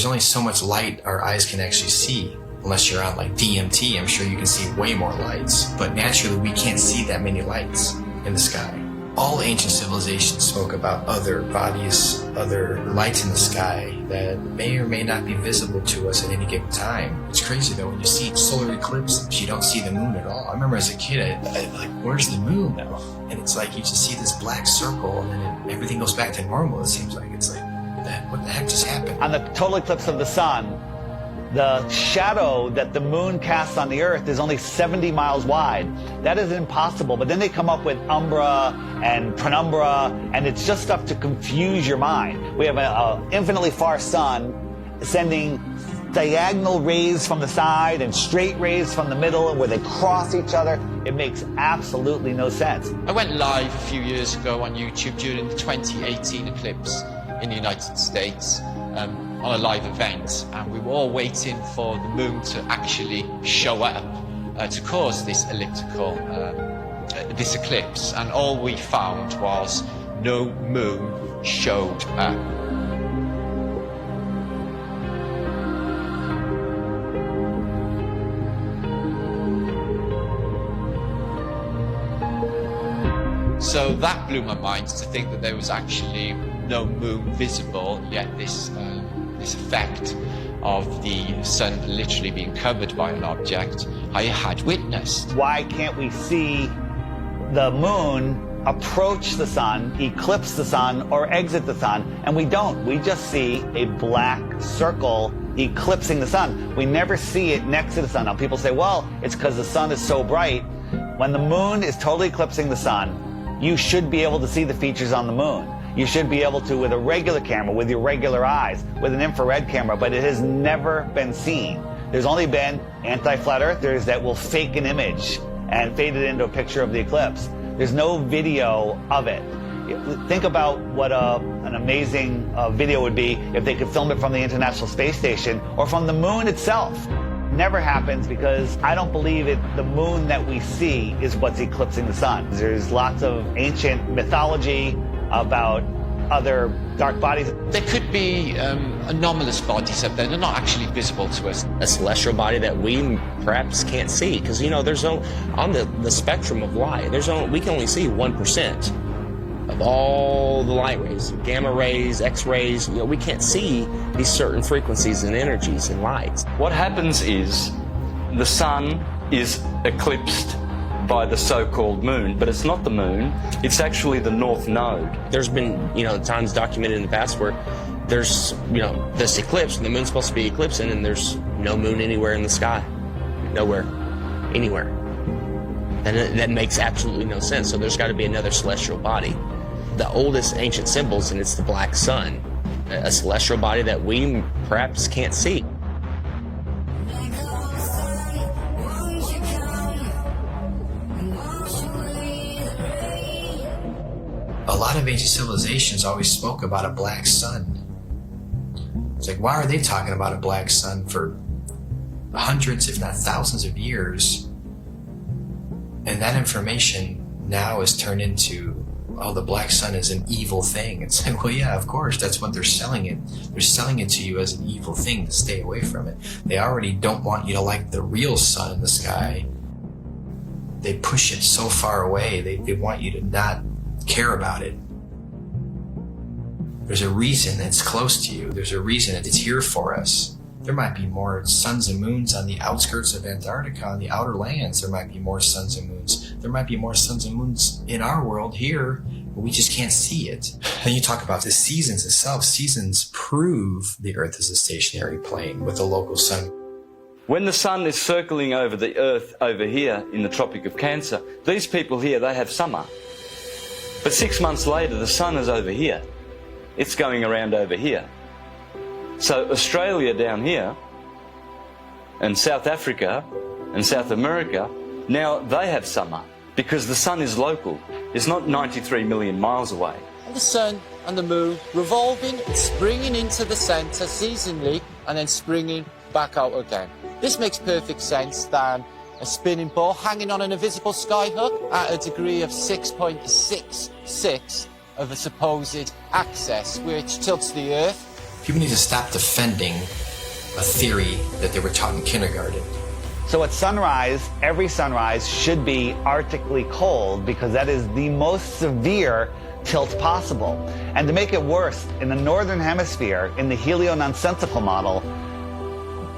only so much light our eyes can actually see. Unless you're on like DMT, I'm sure you can see way more lights. But naturally, we can't see that many lights in the sky. All ancient civilizations spoke about other bodies, other lights in the sky that may or may not be visible to us at any given time. It's crazy though, when you see solar eclipse, you don't see the moon at all. I remember as a kid, I like, where's the moon now? And it's like you just see this black circle and then everything goes back to normal, it seems like. It's like, what the heck just happened? On the total eclipse of the sun, the shadow that the moon casts on the earth is only 70 miles wide. That is impossible, but then they come up with umbra and penumbra, and it's just stuff to confuse your mind. We have an infinitely far sun sending diagonal rays from the side and straight rays from the middle where they cross each other. It makes absolutely no sense. I went live a few years ago on YouTube during the 2018 eclipse in the United States. On a live event, and we were all waiting for the moon to actually show up to cause this elliptical, this eclipse, and all we found was no moon showed up. So that blew my mind to think that there was actually no moon visible, yet this effect of the sun literally being covered by an object I had witnessed. Why can't we see the moon approach the sun, eclipse the sun, or exit the sun? And we don't. We just see a black circle eclipsing the sun. We never see it next to the sun. Now people say, well, it's because the sun is so bright. When the moon is totally eclipsing the sun, you should be able to see the features on the moon. You should be able to with a regular camera, with your regular eyes, with an infrared camera, but it has never been seen. There's only been anti-flat earthers that will fake an image and fade it into a picture of the eclipse. There's no video of it. Think about what an amazing video would be if they could film it from the International Space Station or from the moon itself. Never happens because I don't believe the moon that we see is what's eclipsing the sun. There's lots of ancient mythology about other dark bodies. There could be anomalous bodies up there. They're not actually visible to us. A celestial body that we perhaps can't see, because there's on the spectrum of light, we can only see 1% of all the light rays, gamma rays, X-rays. We can't see these certain frequencies and energies and lights. What happens is the sun is eclipsed by the so-called moon, but it's not the moon, it's actually the north node. There's been, times documented in the past where there's, this eclipse, and the moon's supposed to be eclipsing, and there's no moon anywhere in the sky. Nowhere. Anywhere. And that makes absolutely no sense. So there's got to be another celestial body. The oldest ancient symbols, and it's the black sun, a celestial body that we perhaps can't see. A lot of ancient civilizations always spoke about a black sun. It's like, why are they talking about a black sun for hundreds, if not thousands of years? And that information now is turned into, oh, the black sun is an evil thing. It's like, well, yeah, of course, that's what they're selling it. They're selling it to you as an evil thing to stay away from it. They already don't want you to like the real sun in the sky. They push it so far away. They want you to not care about it. There's a reason it's close to you. There's a reason it's here for us. There might be more suns and moons on the outskirts of Antarctica, on the outer lands. There might be more suns and moons. There might be more suns and moons in our world here, but we just can't see it. Then you talk about the seasons itself. Seasons prove the Earth is a stationary plane with a local sun. When the sun is circling over the Earth over here in the Tropic of Cancer, these people here, they have summer. But 6 months later, the sun is over here. It's going around over here. So Australia down here, and South Africa, and South America, now they have summer because the sun is local. It's not 93 million miles away. And the sun and the moon revolving, springing into the centre seasonally, and then springing back out again. This makes perfect sense than a spinning ball hanging on an invisible skyhook at a degree of 6.66 of a supposed axis, which tilts the Earth. People need to stop defending a theory that they were taught in kindergarten. So at sunrise, every sunrise should be arctically cold because that is the most severe tilt possible. And to make it worse, in the northern hemisphere, in the heliononsensical model,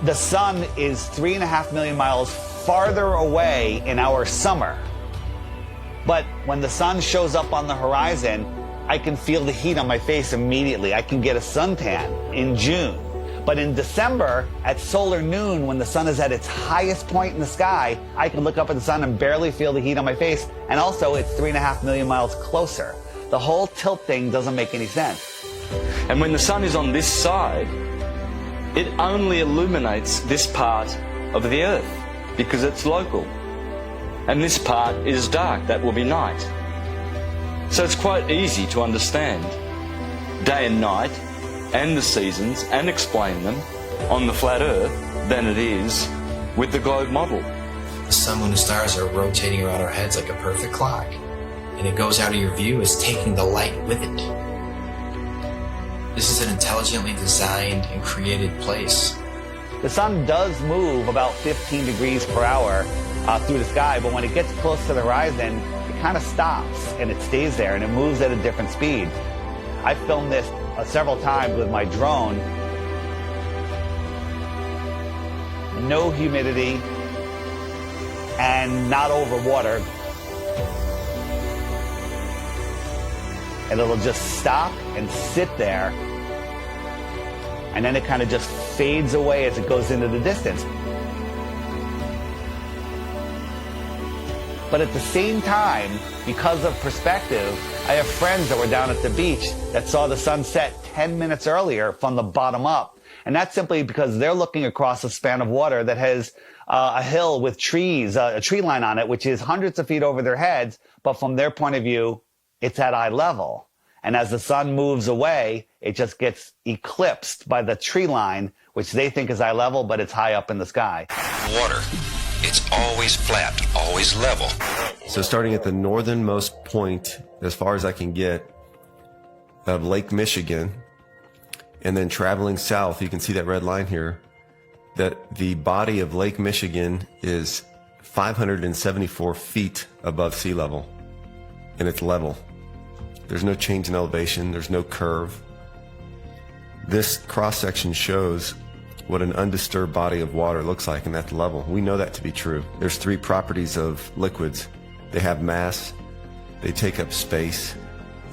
the sun is 3.5 million miles farther away in our summer. But when the sun shows up on the horizon, I can feel the heat on my face immediately. I can get a suntan in June. But in December, at solar noon, when the sun is at its highest point in the sky, I can look up at the sun and barely feel the heat on my face. And also, it's 3.5 million miles closer. The whole tilt thing doesn't make any sense. And when the sun is on this side, it only illuminates this part of the Earth because it's local. And this part is dark, that will be night. So it's quite easy to understand day and night and the seasons and explain them on the flat Earth than it is with the globe model. The sun, moon, and stars are rotating around our heads like a perfect clock, and it goes out of your view as taking the light with it. This is an intelligently designed and created place. The sun does move about 15 degrees per hour through the sky, but when it gets close to the horizon, it kind of stops and it stays there and it moves at a different speed. I filmed this several times with my drone. No humidity and not over water. And it'll just stop and sit there. And then it kind of just fades away as it goes into the distance. But at the same time, because of perspective, I have friends that were down at the beach that saw the sun set 10 minutes earlier from the bottom up. And that's simply because they're looking across a span of water that has a hill with trees, a tree line on it, which is hundreds of feet over their heads. But from their point of view, it's at eye level. And as the sun moves away, it just gets eclipsed by the tree line, which they think is eye level, but it's high up in the sky. Water. It's always flat, always level. So starting at the northernmost point, as far as I can get, of Lake Michigan, and then traveling south, you can see that red line here, that the body of Lake Michigan is 574 feet above sea level, and it's level. There's no change in elevation, there's no curve. This cross-section shows what an undisturbed body of water looks like, and that's level. We know that to be true. There's three properties of liquids. They have mass, they take up space,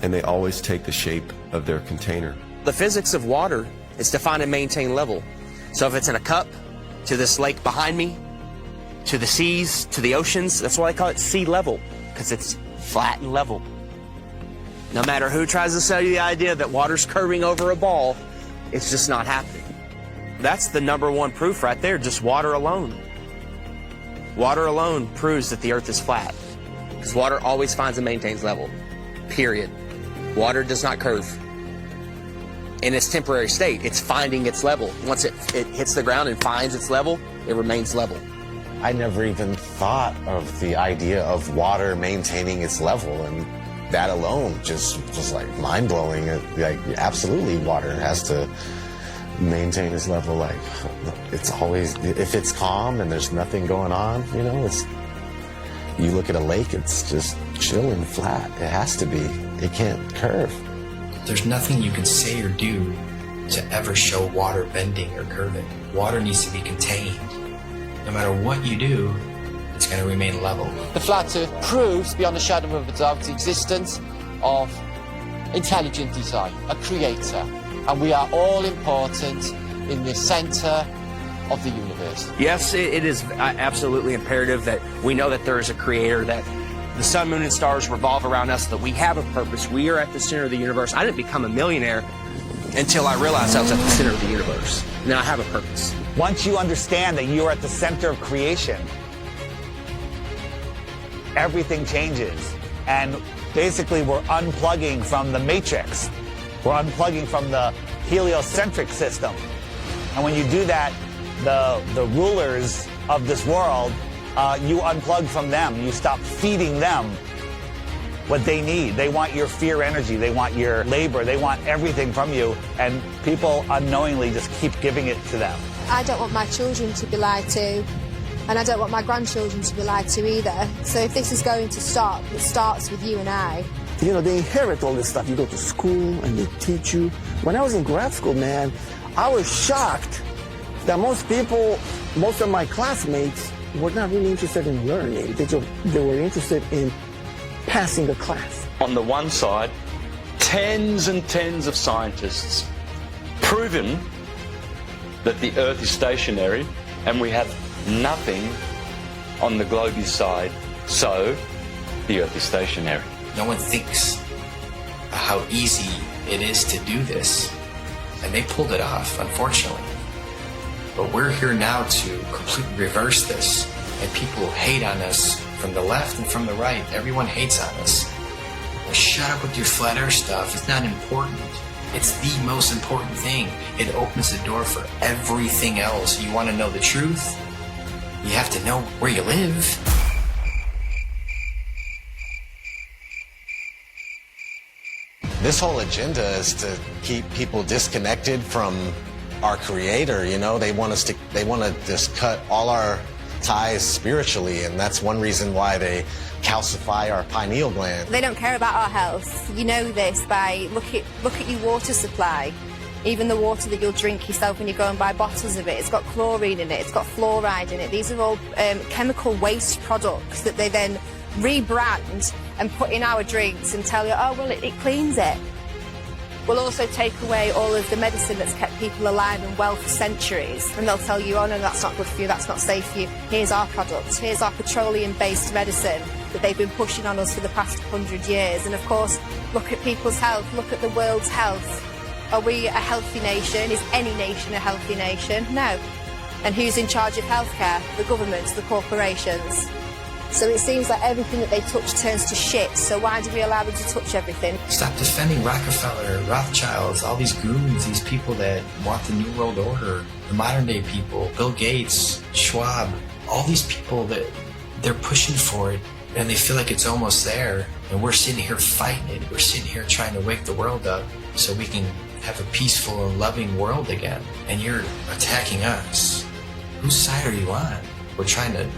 and they always take the shape of their container. The physics of water is to find and maintain level. So if it's in a cup, to this lake behind me, to the seas, to the oceans, that's why I call it sea level, because it's flat and level. No matter who tries to sell you the idea that water's curving over a ball, it's just not happening. That's the number one proof right there, just water alone. Water alone proves that the Earth is flat, because water always finds and maintains level, period. Water does not curve. In its temporary state, it's finding its level. Once it hits the ground and finds its level, it remains level. I never even thought of the idea of water maintaining its level, and that alone just like mind-blowing. Like, absolutely, water has to maintain its level. Like, it's always, if it's calm and there's nothing going on, you know, it's, you look at a lake, it's just chilling flat. It has to be. It can't curve. There's nothing you can say or do to ever show water bending or curving. Water needs to be contained. No matter what you do, it's going to remain level. The flat Earth proves beyond a shadow of a doubt the existence of intelligent design, a creator. And we are all important in the center of the universe. Yes, it is absolutely imperative that we know that there is a creator, that the sun, moon, and stars revolve around us, that we have a purpose. We are at the center of the universe. I didn't become a millionaire until I realized I was at the center of the universe. Now I have a purpose. Once you understand that you are at the center of creation, everything changes. And basically, we're unplugging from the matrix. We're unplugging from the heliocentric system. And when you do that, the rulers of this world, you unplug from them. You stop feeding them what they need. They want your fear energy. They want your labor. They want everything from you. And people unknowingly just keep giving it to them. I don't want my children to be lied to. And I don't want my grandchildren to be lied to either. So if this is going to stop, it starts with you and I. You know, they inherit all this stuff. You go to school and they teach you. When I was in grad school, man, I was shocked that most of my classmates were not really interested in learning. They were interested in passing the class. On the one side, tens and tens of scientists proven that the Earth is stationary, and we have nothing on the globe side, so the Earth is stationary. No one thinks how easy it is to do this, and they pulled it off, unfortunately. But we're here now to completely reverse this, and people hate on us from the left and from the right. Everyone hates on us. Well, shut up with your flat earth stuff. It's not important. It's the most important thing. It opens the door for everything else. You want to know the truth? You have to know where you live. This whole agenda is to keep people disconnected from our creator. You know, they want to just cut all our ties spiritually, and that's one reason why they calcify our pineal gland. They don't care about our health. You know this by look at your water supply. Even the water that you'll drink yourself when you go and buy bottles of it, it's got chlorine in it, it's got fluoride in it. These are all chemical waste products that they then rebrand and put in our drinks and tell you, oh, well, it cleans it. We'll also take away all of the medicine that's kept people alive and well for centuries. And they'll tell you, oh, no, that's not good for you, that's not safe for you. Here's our product. Here's our petroleum-based medicine that they've been pushing on us for the past 100 years. And, of course, look at people's health. Look at the world's health. Are we a healthy nation? Is any nation a healthy nation? No. And who's in charge of healthcare? The governments, the corporations. So it seems like everything that they touch turns to shit, so why do we allow them to touch everything? Stop defending Rockefeller, Rothschilds, all these goons, these people that want the New World Order, the modern day people, Bill Gates, Schwab, all these people that they're pushing for it, and they feel like it's almost there, and we're sitting here fighting it. We're sitting here trying to wake the world up so we can have a peaceful and loving world again, and you're attacking us. Whose side are you on? We're trying to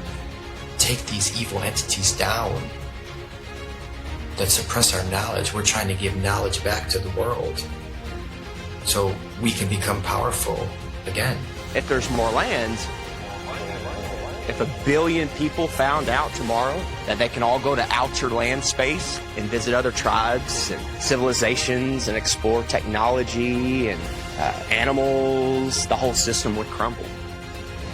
take these evil entities down that suppress our knowledge. We're trying to give knowledge back to the world so we can become powerful again. If there's more land, if 1 billion people found out tomorrow that they can all go to outer land space and visit other tribes and civilizations and explore technology and animals, the whole system would crumble.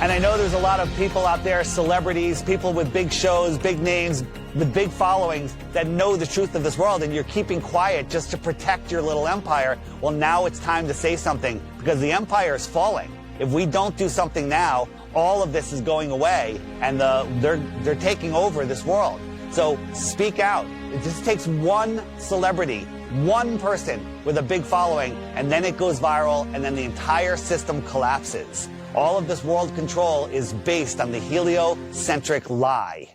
And I know there's a lot of people out there, celebrities, people with big shows, big names, with big followings that know the truth of this world, and you're keeping quiet just to protect your little empire. Well, now it's time to say something, because the empire is falling. If we don't do something now, all of this is going away, and they're taking over this world. So speak out. It just takes one celebrity, one person with a big following, and then it goes viral, and then the entire system collapses. All of this world control is based on the heliocentric lie.